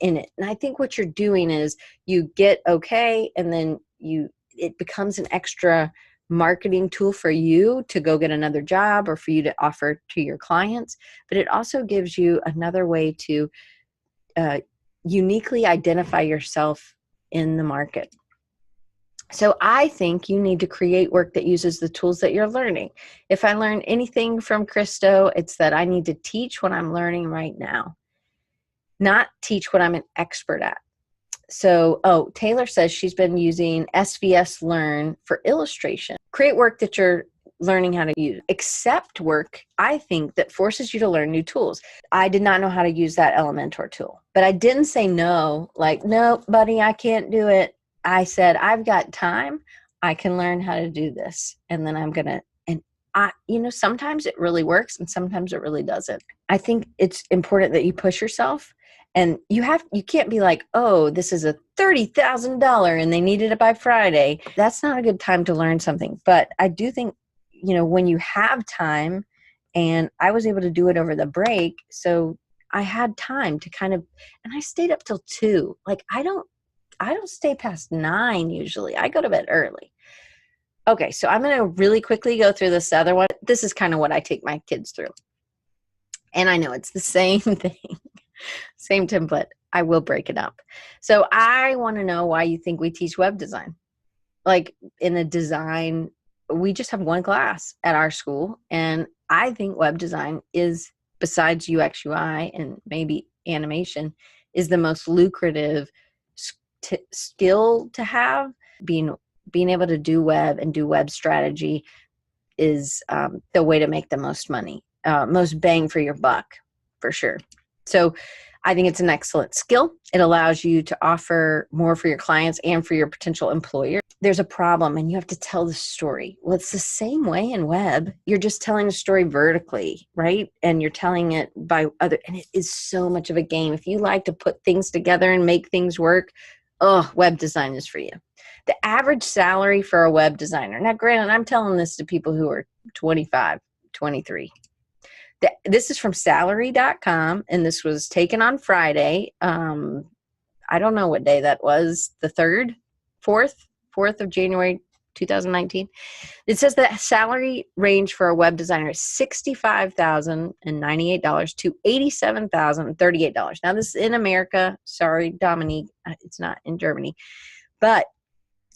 in it. And I think what you're doing is you get okay, and then it becomes an extra marketing tool for you to go get another job or for you to offer to your clients. But it also gives you another way to uniquely identify yourself in the market. So I think you need to create work that uses the tools that you're learning. If I learn anything from Christo, it's that I need to teach what I'm learning right now, not teach what I'm an expert at. So, Taylor says she's been using SVS Learn for illustration. Create work that you're learning how to use. Accept work, I think, that forces you to learn new tools. I did not know how to use that Elementor tool, but I didn't say no, like, no, buddy, I can't do it. I said, I've got time. I can learn how to do this. And then I'm going to, sometimes it really works and sometimes it really doesn't. I think it's important that you push yourself, and you can't be like, oh, this is a $30,000 and they needed it by Friday. That's not a good time to learn something. But I do think, when you have time, and I was able to do it over the break. So I had time to and I stayed up till 2. Like, I don't stay past 9 usually. I go to bed early. Okay, so I'm going to really quickly go through this other one. This is kind of what I take my kids through. And I know it's the same thing, same template. I will break it up. So I want to know why you think we teach web design. Like, in the design, we just have one class at our school. And I think web design is, besides UX, UI, and maybe animation, is the most lucrative skill to have. Being able to do web and do web strategy is the way to make the most money, most bang for your buck, for sure. So I think it's an excellent skill. It allows you to offer more for your clients and for your potential employer. There's a problem and you have to tell the story. Well, it's the same way in web. You're just telling a story vertically, right? And you're telling it by other, and it is so much of a game. If you like to put things together and make things work, web design is for you. The average salary for a web designer, now granted, I'm telling this to people who are 25, 23. This is from salary.com, and this was taken on Friday. I don't know what day that was, the 3rd, 4th of January, 2019. It says the salary range for a web designer is $65,098 to $87,038. Now, this is in America. Sorry, Dominique, it's not in Germany. But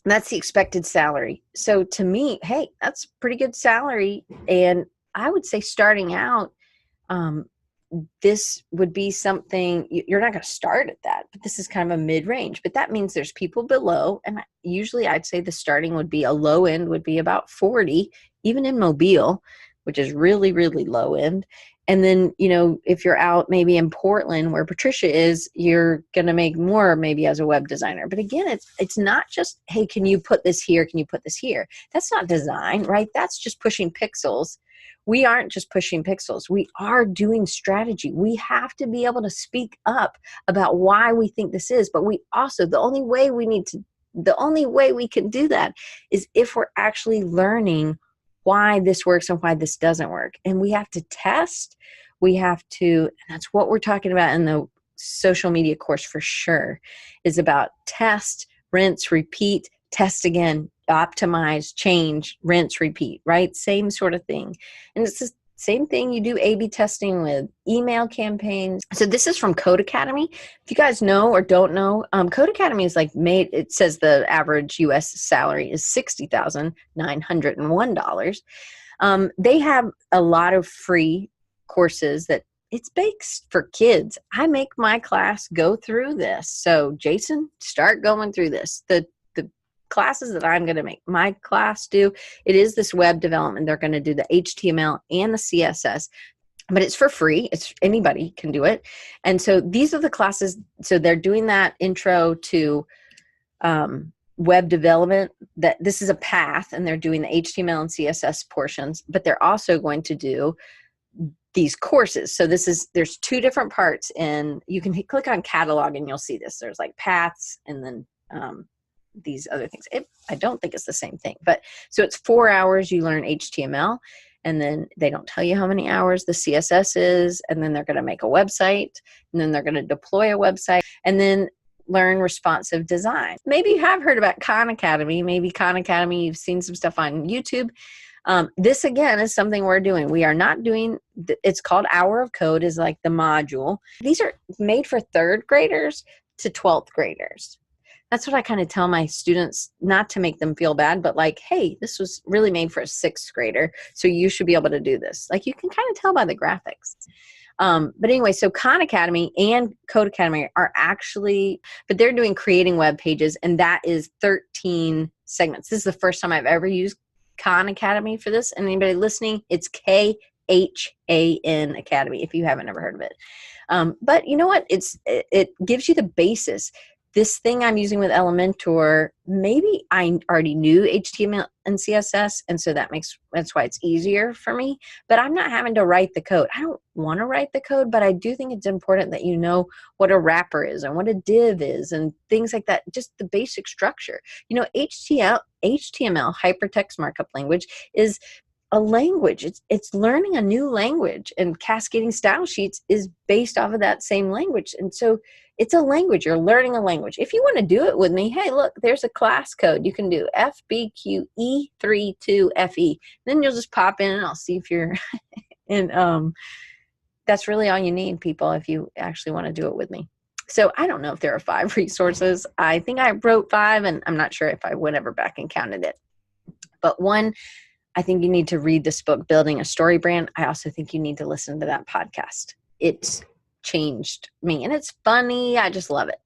that's the expected salary. So to me, hey, that's pretty good salary. And I would say starting out, this would be something, you're not going to start at that, but this is kind of a mid-range. But that means there's people below. And usually I'd say the starting would be, a low end would be about 40, even in Mobile, which is really, really low end. And then, if you're out maybe in Portland where Patricia is, you're going to make more maybe as a web designer. But again, it's not just, hey, can you put this here? Can you put this here? That's not design, right? That's just pushing pixels. We aren't just pushing pixels. We are doing strategy. We have to be able to speak up about why we think this is. But we also, the only way we can do that is if we're actually learning why this works and why this doesn't work. And we have to test. And that's what we're talking about in the social media course for sure, is about test, rinse, repeat, test again, optimize, change, rinse, repeat, right? Same sort of thing. And it's the same thing you do A/B testing with email campaigns. So this is from Code Academy. If you guys know or don't know, Code Academy is it says the average US salary is $60,901. They have a lot of free courses that it's based for kids. I make my class go through this. So Jason, start going through this. The classes that I'm going to make my class do, it is this web development. They're going to do the HTML and the CSS, but it's for free. Anybody can do it. And so these are the classes. So they're doing that intro to web development. That this is a path, and they're doing the HTML and CSS portions, but they're also going to do these courses. So there's 2 different parts, and you can click on catalog and you'll see this. There's like paths and then these other things. I don't think it's the same thing, but so it's 4 hours you learn HTML, and then they don't tell you how many hours the CSS is, and then they're going to make a website, and then they're going to deploy a website, and then learn responsive design. Maybe you have heard about Khan Academy. Maybe Khan Academy, you've seen some stuff on YouTube. This again is something we're doing. We are not doing, it's called Hour of Code, is like the module. These are made for 3rd graders to 12th graders. That's what I kind of tell my students, not to make them feel bad, but like, hey, this was really made for a 6th grader, so you should be able to do this. Like, you can kind of tell by the graphics. But anyway, so Khan Academy and Code Academy are actually, but they're doing creating web pages, and that is 13 segments. This is the first time I've ever used Khan Academy for this. And anybody listening, it's KHAN Academy, if you haven't ever heard of it. But you know what? It gives you the basis. This thing I'm using with Elementor, maybe I already knew HTML and CSS, and so that's why it's easier for me. But I'm not having to write the code. I don't want to write the code, but I do think it's important that you know what a wrapper is and what a div is and things like that, just the basic structure. HTML, hypertext markup language, is a language. It's learning a new language, and cascading style sheets is based off of that same language. And so it's a language. You're learning a language. If you want to do it with me, hey, look, there's a class code. You can do FBQE32FE. Then you'll just pop in and I'll see if you're and that's really all you need, people, if you actually want to do it with me. So I don't know if there are 5 resources. I think I wrote 5, and I'm not sure if I went ever back and counted it. But 1, I think you need to read this book, Building a Story Brand. I also think you need to listen to that podcast. It's changed me. And it's funny. I just love it.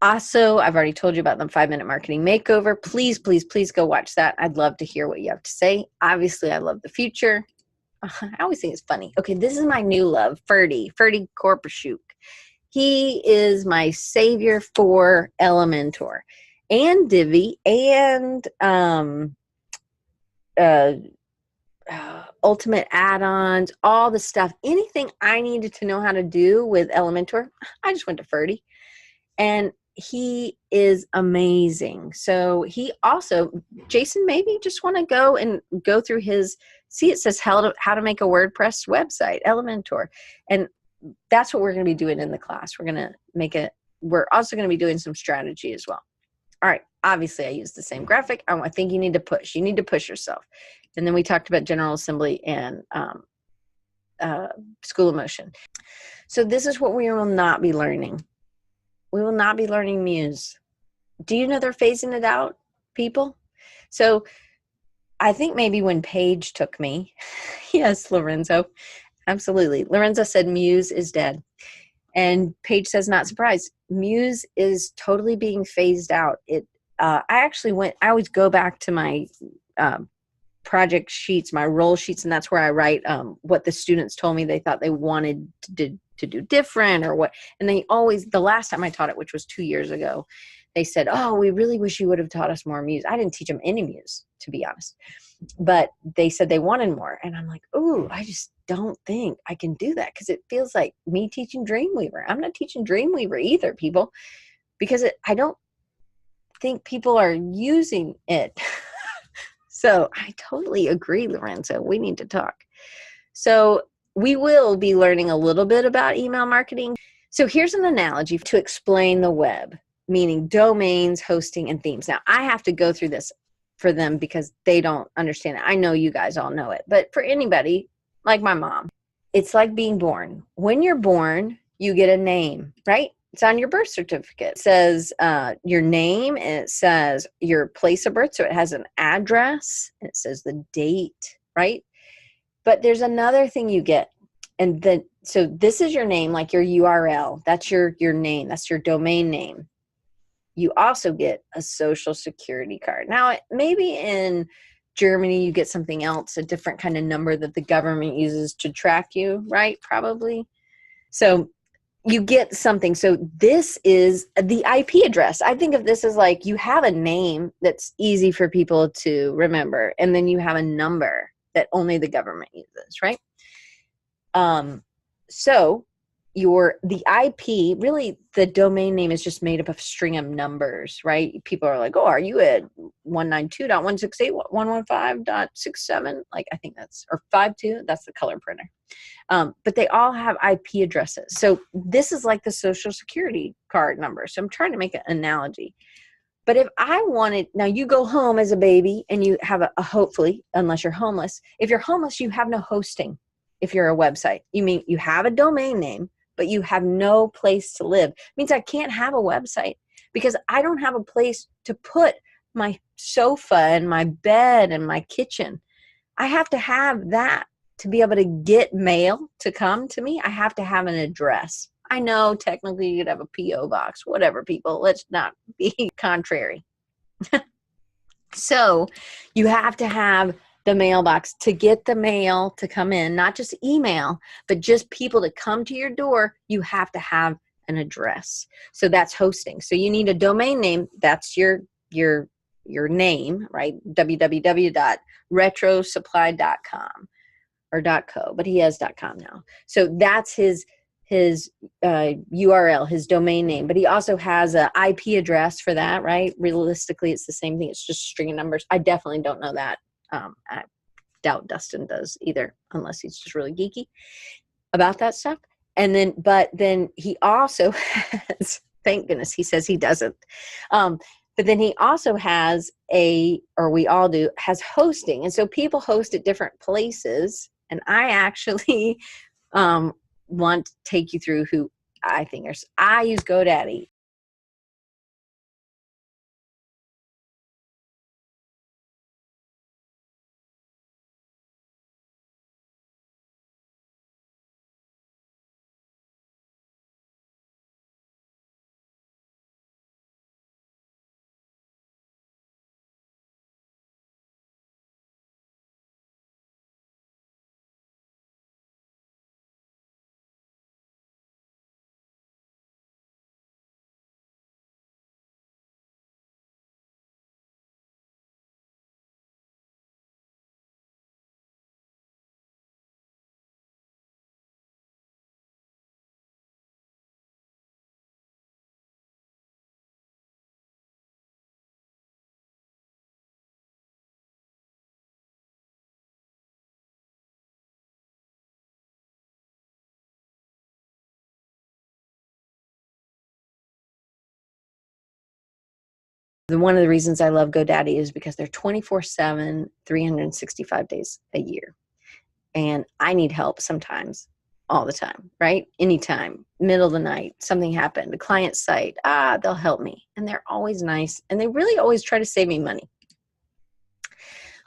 Also, I've already told you about the 5-minute marketing makeover. Please, please, please go watch that. I'd love to hear what you have to say. Obviously, I love the future. I always think it's funny. Okay, this is my new love, Ferdy Korpashuk. He is my savior for Elementor and Divi and ultimate add-ons, all the stuff. Anything I needed to know how to do with Elementor, I just went to Ferdy. And he is amazing. So he also, Jason, maybe just want to go through his, see, it says how to make a WordPress website, Elementor. And that's what we're going to be doing in the class. We're going to we're also going to be doing some strategy as well. All right. Obviously I use the same graphic. I think you need to push yourself. And then we talked about General Assembly and School of Motion. So this is what we will not be learning. We will not be learning Muse. Do you know they're phasing it out, people? So I think maybe when Paige took me, yes, Lorenzo, absolutely. Lorenzo said Muse is dead. And Paige says, not surprised. Muse is totally being phased out. I always go back to my project sheets, my role sheets, and that's where I write what the students told me they thought they wanted to do different or what. And they always, the last time I taught it, which was 2 years ago, they said, oh, we really wish you would have taught us more Muse. I didn't teach them any Muse, to be honest. But they said they wanted more. And I'm like, ooh, I just don't think I can do that because it feels like me teaching Dreamweaver. I'm not teaching Dreamweaver either, people, because I don't think people are using it. So I totally agree, Lorenzo. We need to talk. So we will be learning a little bit about email marketing. So here's an analogy to explain the web, meaning domains, hosting, and themes. Now, I have to go through this for them because they don't understand it. I know you guys all know it. But for anybody, like my mom, it's like being born. When you're born, you get a name, right? It's on your birth certificate. It says your name, and it says your place of birth. So it has an address, and it says the date, right? But there's another thing you get. And so this is your name, like your URL. That's your name. That's your domain name. You also get a social security card. Now, maybe in Germany, you get something else, a different kind of number that the government uses to track you, right? Probably. So you get something. So this is the IP address. I think of this as like you have a name that's easy for people to remember, and then you have a number that only the government uses, right? So the IP, really the domain name is just made up of a string of numbers, right? People are like, oh, are you at 192.168.115.67? Like, I think or 52, that's the color printer. But they all have IP addresses. So this is like the social security card number. So I'm trying to make an analogy. But if I wanted, now you go home as a baby and you have hopefully, unless you're homeless, if you're homeless, you have no hosting. If you're a website, you mean you have a domain name, but you have no place to live. It means I can't have a website because I don't have a place to put my sofa and my bed and my kitchen. I have to have that to be able to get mail to come to me. I have to have an address. I know technically you could have a P.O. box, whatever, people. Let's not be contrary. So you have to have the mailbox to get the mail to come in, not just email, but just people to come to your door. You have to have an address. So that's hosting. So you need a domain name. That's your name, right? www.retrosupply.com or .co, but he has .com now. So that's his URL, his domain name, but he also has an IP address for that, right? Realistically, it's the same thing. It's just a string of numbers. I definitely don't know that. I doubt Dustin does either, unless he's just really geeky about that stuff. But then he also has, thank goodness, he says he doesn't. But then he also has or we all do, has hosting. And so people host at different places. And I actually want to take you through who I think I use GoDaddy. One of the reasons I love GoDaddy is because they're 24/7, 365 days a year. And I need help sometimes, all the time, right? Anytime, middle of the night, something happened, a client site, they'll help me. And they're always nice. And they really always try to save me money.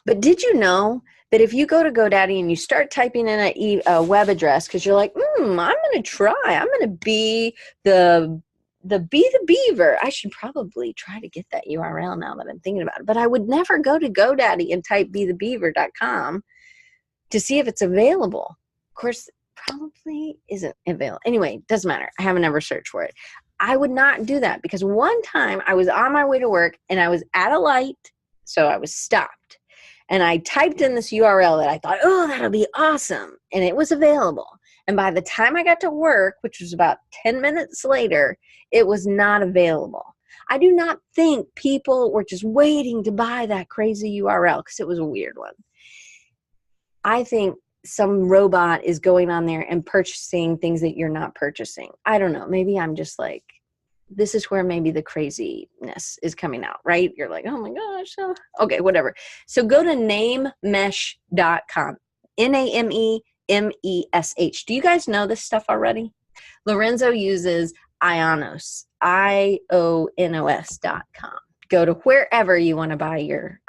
But did you know that if you go to GoDaddy and you start typing in a web address, because you're like, I'm going to try. I'm going to be the beaver. I should probably try to get that URL now that I'm thinking about it. But I would never go to GoDaddy and type bethebeaver.com to see if it's available. Of course, probably isn't available. Anyway, doesn't matter. I haven't ever searched for it. I would not do that because one time I was on my way to work and I was at a light, so I was stopped. And I typed in this URL that I thought, that'll be awesome. And it was available. And by the time I got to work, which was about 10 minutes later, it was not available. I do not think people were just waiting to buy that crazy URL because it was a weird one. I think some robot is going on there and purchasing things that you're not purchasing. I don't know. Maybe I'm just like, this is where maybe the craziness is coming out, right? You're like, oh my gosh. Okay, whatever. So go to namemesh.com. NAMEMESH. Do you guys know this stuff already? Lorenzo uses Ionos, IONOS.com. Go to wherever you want to buy your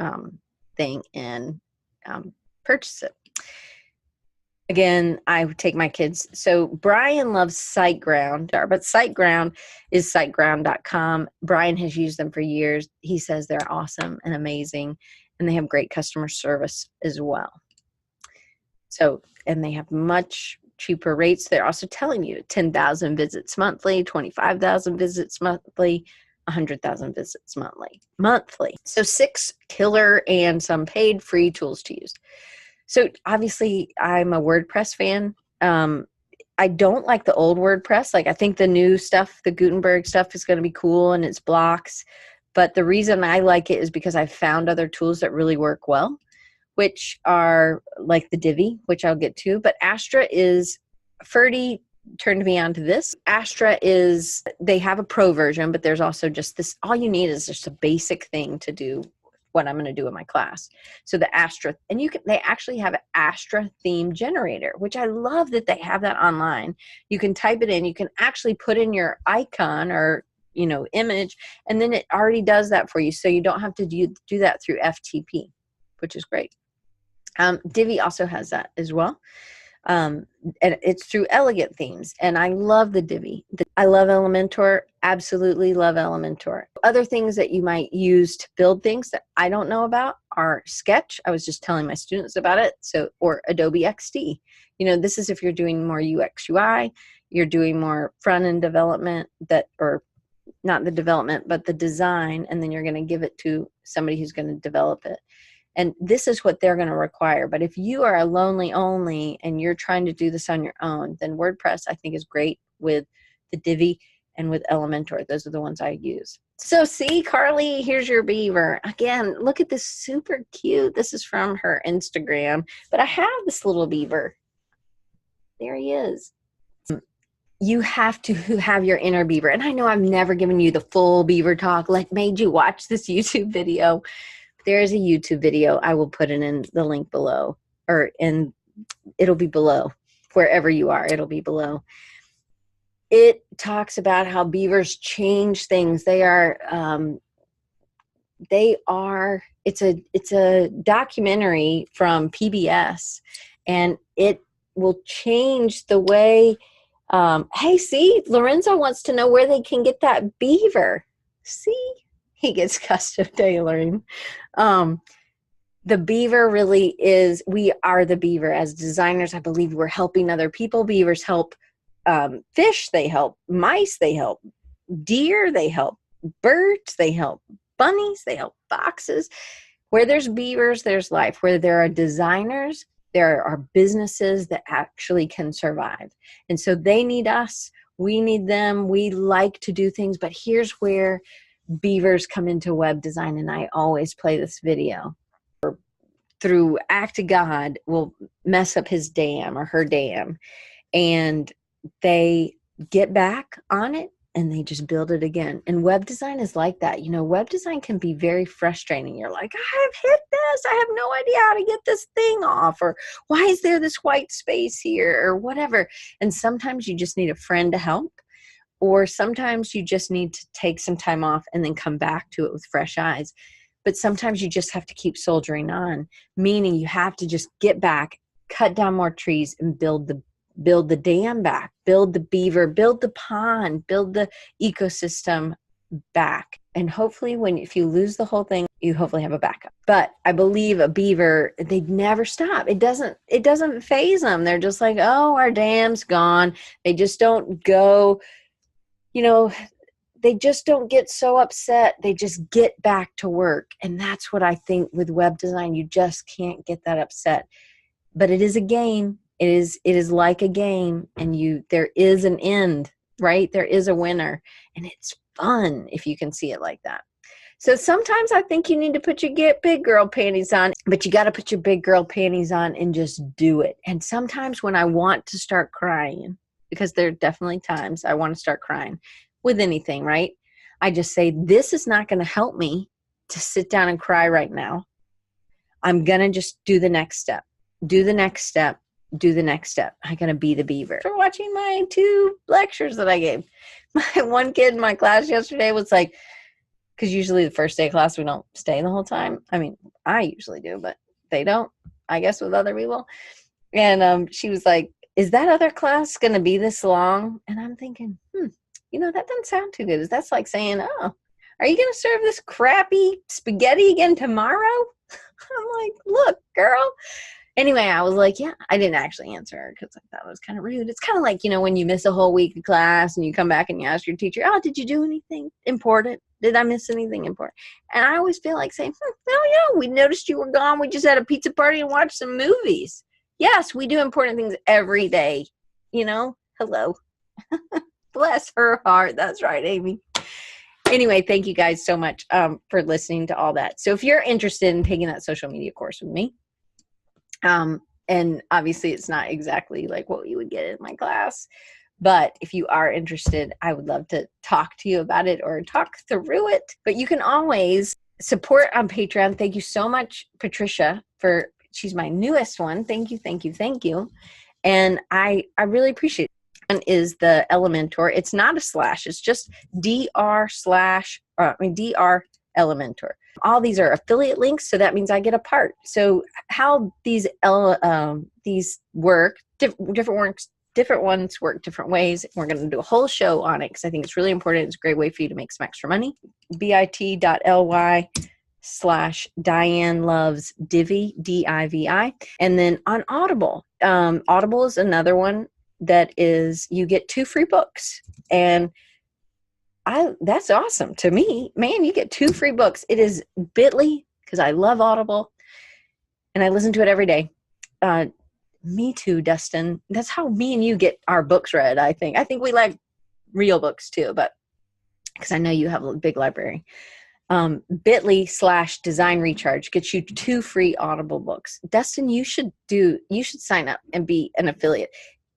thing and purchase it. Again, I take my kids. So Brian loves SiteGround, but SiteGround is siteground.com. Brian has used them for years. He says they're awesome and amazing, and they have great customer service as well. So, and they have much cheaper rates. They're also telling you 10,000 visits monthly, 25,000 visits monthly, 100,000 visits monthly. So 6 killer and some paid free tools to use. So obviously I'm a WordPress fan. I don't like the old WordPress. Like I think the new stuff, the Gutenberg stuff is going to be cool and it's blocks. But the reason I like it is because I've found other tools that really work well, which are like the Divi, which I'll get to. But Astra is, Ferdy turned me on to this. Astra is, they have a pro version, but there's also just this, all you need is just a basic thing to do what I'm going to do in my class. So the Astra, and they actually have an Astra theme generator, which I love that they have that online. You can type it in, you can actually put in your icon or, image, and then it already does that for you. So you don't have to do that through FTP, which is great. Divi also has that as well. And it's through Elegant Themes. And I love the Divi. I love Elementor. Absolutely love Elementor. Other things that you might use to build things that I don't know about are Sketch. I was just telling my students about it. Or Adobe XD. This is if you're doing more UX UI, you're doing more front-end development or not the development, but the design, and then you're going to give it to somebody who's going to develop it. And this is what they're going to require. But if you are a lonely only and you're trying to do this on your own, then WordPress, I think, is great with the Divi and with Elementor. Those are the ones I use. So see, Carly, here's your beaver. Again, look at this, super cute. This is from her Instagram. But I have this little beaver. There he is. You have to have your inner beaver. And I know I've never given you the full beaver talk, like made you watch this YouTube video. There is a YouTube video. I will put it in the link below, it'll be below. Wherever you are, it'll be below. It talks about how beavers change things. It's a documentary from PBS, and it will change the way, hey, see, Lorenzo wants to know where they can get that beaver. See? He gets custom tailoring. The beaver really is, we are the beaver. As designers, I believe we're helping other people. Beavers help fish, they help mice, they help deer, they help birds, they help bunnies, they help foxes. Where there's beavers, there's life. Where there are designers, there are businesses that actually can survive. And so they need us, we need them, we like to do things, but here's where beavers come into web design, and I always play this video. Through act of God will mess up his dam or her dam, and they get back on it and they just build it again. And web design is like that. You know, web design can be very frustrating. You're like, I have hit this. I have no idea how to get this thing off, or why is there this white space here, or whatever. And sometimes you just need a friend to help, or sometimes you just need to take some time off and then come back to it with fresh eyes. But sometimes you just have to keep soldiering on, meaning you have to just get back, cut down more trees, and build the dam back, build the beaver, build the pond, build the ecosystem back. And hopefully if you lose the whole thing, you hopefully have a backup. But I believe a beaver, they never stop. It doesn't faze them. They're just like, oh, our dam's gone. They just don't go, you know, they just don't get so upset. They just get back to work. And that's what I think with web design. You just can't get that upset. But it is a game. It is like a game, and there is an end, right? There is a winner, and it's fun if you can see it like that. So sometimes I think you need to put your big girl panties on, but you got to put your big girl panties on and just do it. And sometimes when I want to start crying, because there are definitely times I want to start crying with anything, right? I just say, this is not going to help me to sit down and cry right now. I'm going to just do the next step, do the next step. Do the next step. I'm going to be the beaver. For watching my 2 lectures that I gave. My one kid in my class yesterday was like, because usually the first day of class, we don't stay the whole time. I mean, I usually do, but they don't, I guess, with other people. And she was like, is that other class going to be this long? And I'm thinking, that doesn't sound too good. That's like saying, oh, are you going to serve this crappy spaghetti again tomorrow? I'm like, look, girl. Anyway, I was like, yeah, I didn't actually answer her because I thought it was kind of rude. It's kind of like, when you miss a whole week of class and you come back and you ask your teacher, oh, did you do anything important? Did I miss anything important? And I always feel like saying, no, we noticed you were gone. We just had a pizza party and watched some movies. Yes, we do important things every day. Hello. Bless her heart. That's right, Amy. Anyway, thank you guys so much for listening to all that. So if you're interested in taking that social media course with me, and obviously it's not exactly like what you would get in my class, but if you are interested, I would love to talk to you about it or talk through it. But you can always support on Patreon. Thank you so much, Patricia, she's my newest one. Thank you, thank you, thank you. And I really appreciate it. One is the Elementor. It's not a slash. It's just DR Elementor. All these are affiliate links, so that means I get a part. So how these work, different ones work different ways. We're going to do a whole show on it because I think it's really important. It's a great way for you to make some extra money. bit.ly/Diane Loves Divi, DIVI. And then on Audible. Audible is another one that is, you get 2 free books. And that's awesome to me. Man, you get 2 free books. It is bit.ly, because I love Audible and I listen to it every day. Me too, Dustin. That's how me and you get our books read, I think. I think we like real books too, but because I know you have a big library. bit.ly/Design Recharge gets you 2 free Audible books. Dustin, you should sign up and be an affiliate.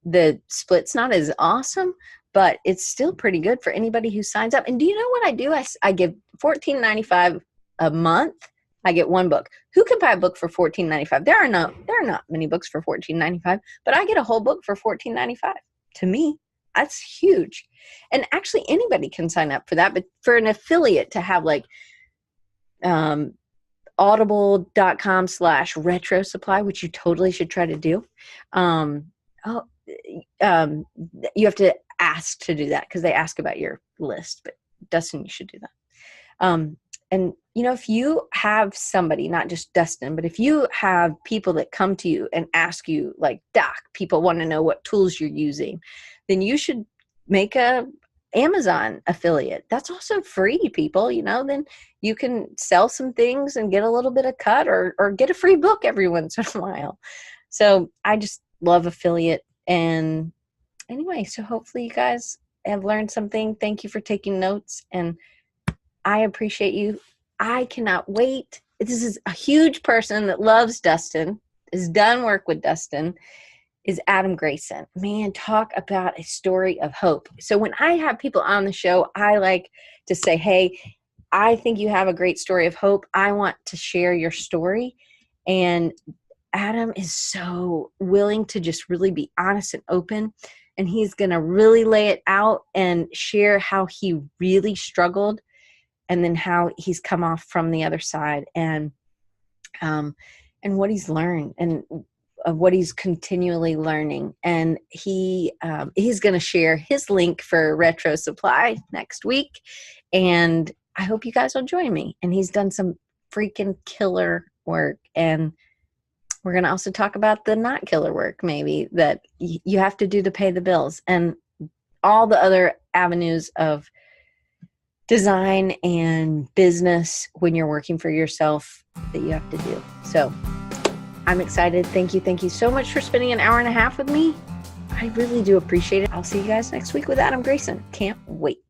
The split's not as awesome, but it's still pretty good for anybody who signs up. And do you know what I do? I give $14.95 a month. I get 1 book. Who can buy a book for $14.95? There are not many books for $14.95, but I get a whole book for $14.95. To me, that's huge. And actually anybody can sign up for that, but for an affiliate to have like audible.com/retro supply, which you totally should try to do. You have to ask to do that because they ask about your list, but Dustin, you should do that. And if you have somebody, not just Dustin, but if you have people that come to you and ask you, like, Doc, people want to know what tools you're using, then you should make a Amazon affiliate. That's also free, people, then you can sell some things and get a little bit of cut or get a free book every once in a while. So I just love affiliate. And anyway, so hopefully you guys have learned something. Thank you for taking notes, and I appreciate you. I cannot wait. This is a huge person that loves Dustin, has done work with Dustin, is Adam Grayson. Man, talk about a story of hope. So when I have people on the show, I like to say, hey, I think you have a great story of hope. I want to share your story. And Adam is so willing to just really be honest and open. And he's going to really lay it out and share how he really struggled and then how he's come off from the other side, and what he's learned and what he's continually learning. And he's going to share his link for Retro Supply next week. And I hope you guys will join me. And he's done some freaking killer work. And we're going to also talk about the not killer work, maybe, that you have to do to pay the bills, and all the other avenues of design and business when you're working for yourself that you have to do. So I'm excited. Thank you. Thank you so much for spending an hour and a half with me. I really do appreciate it. I'll see you guys next week with Adam Grayson. Can't wait.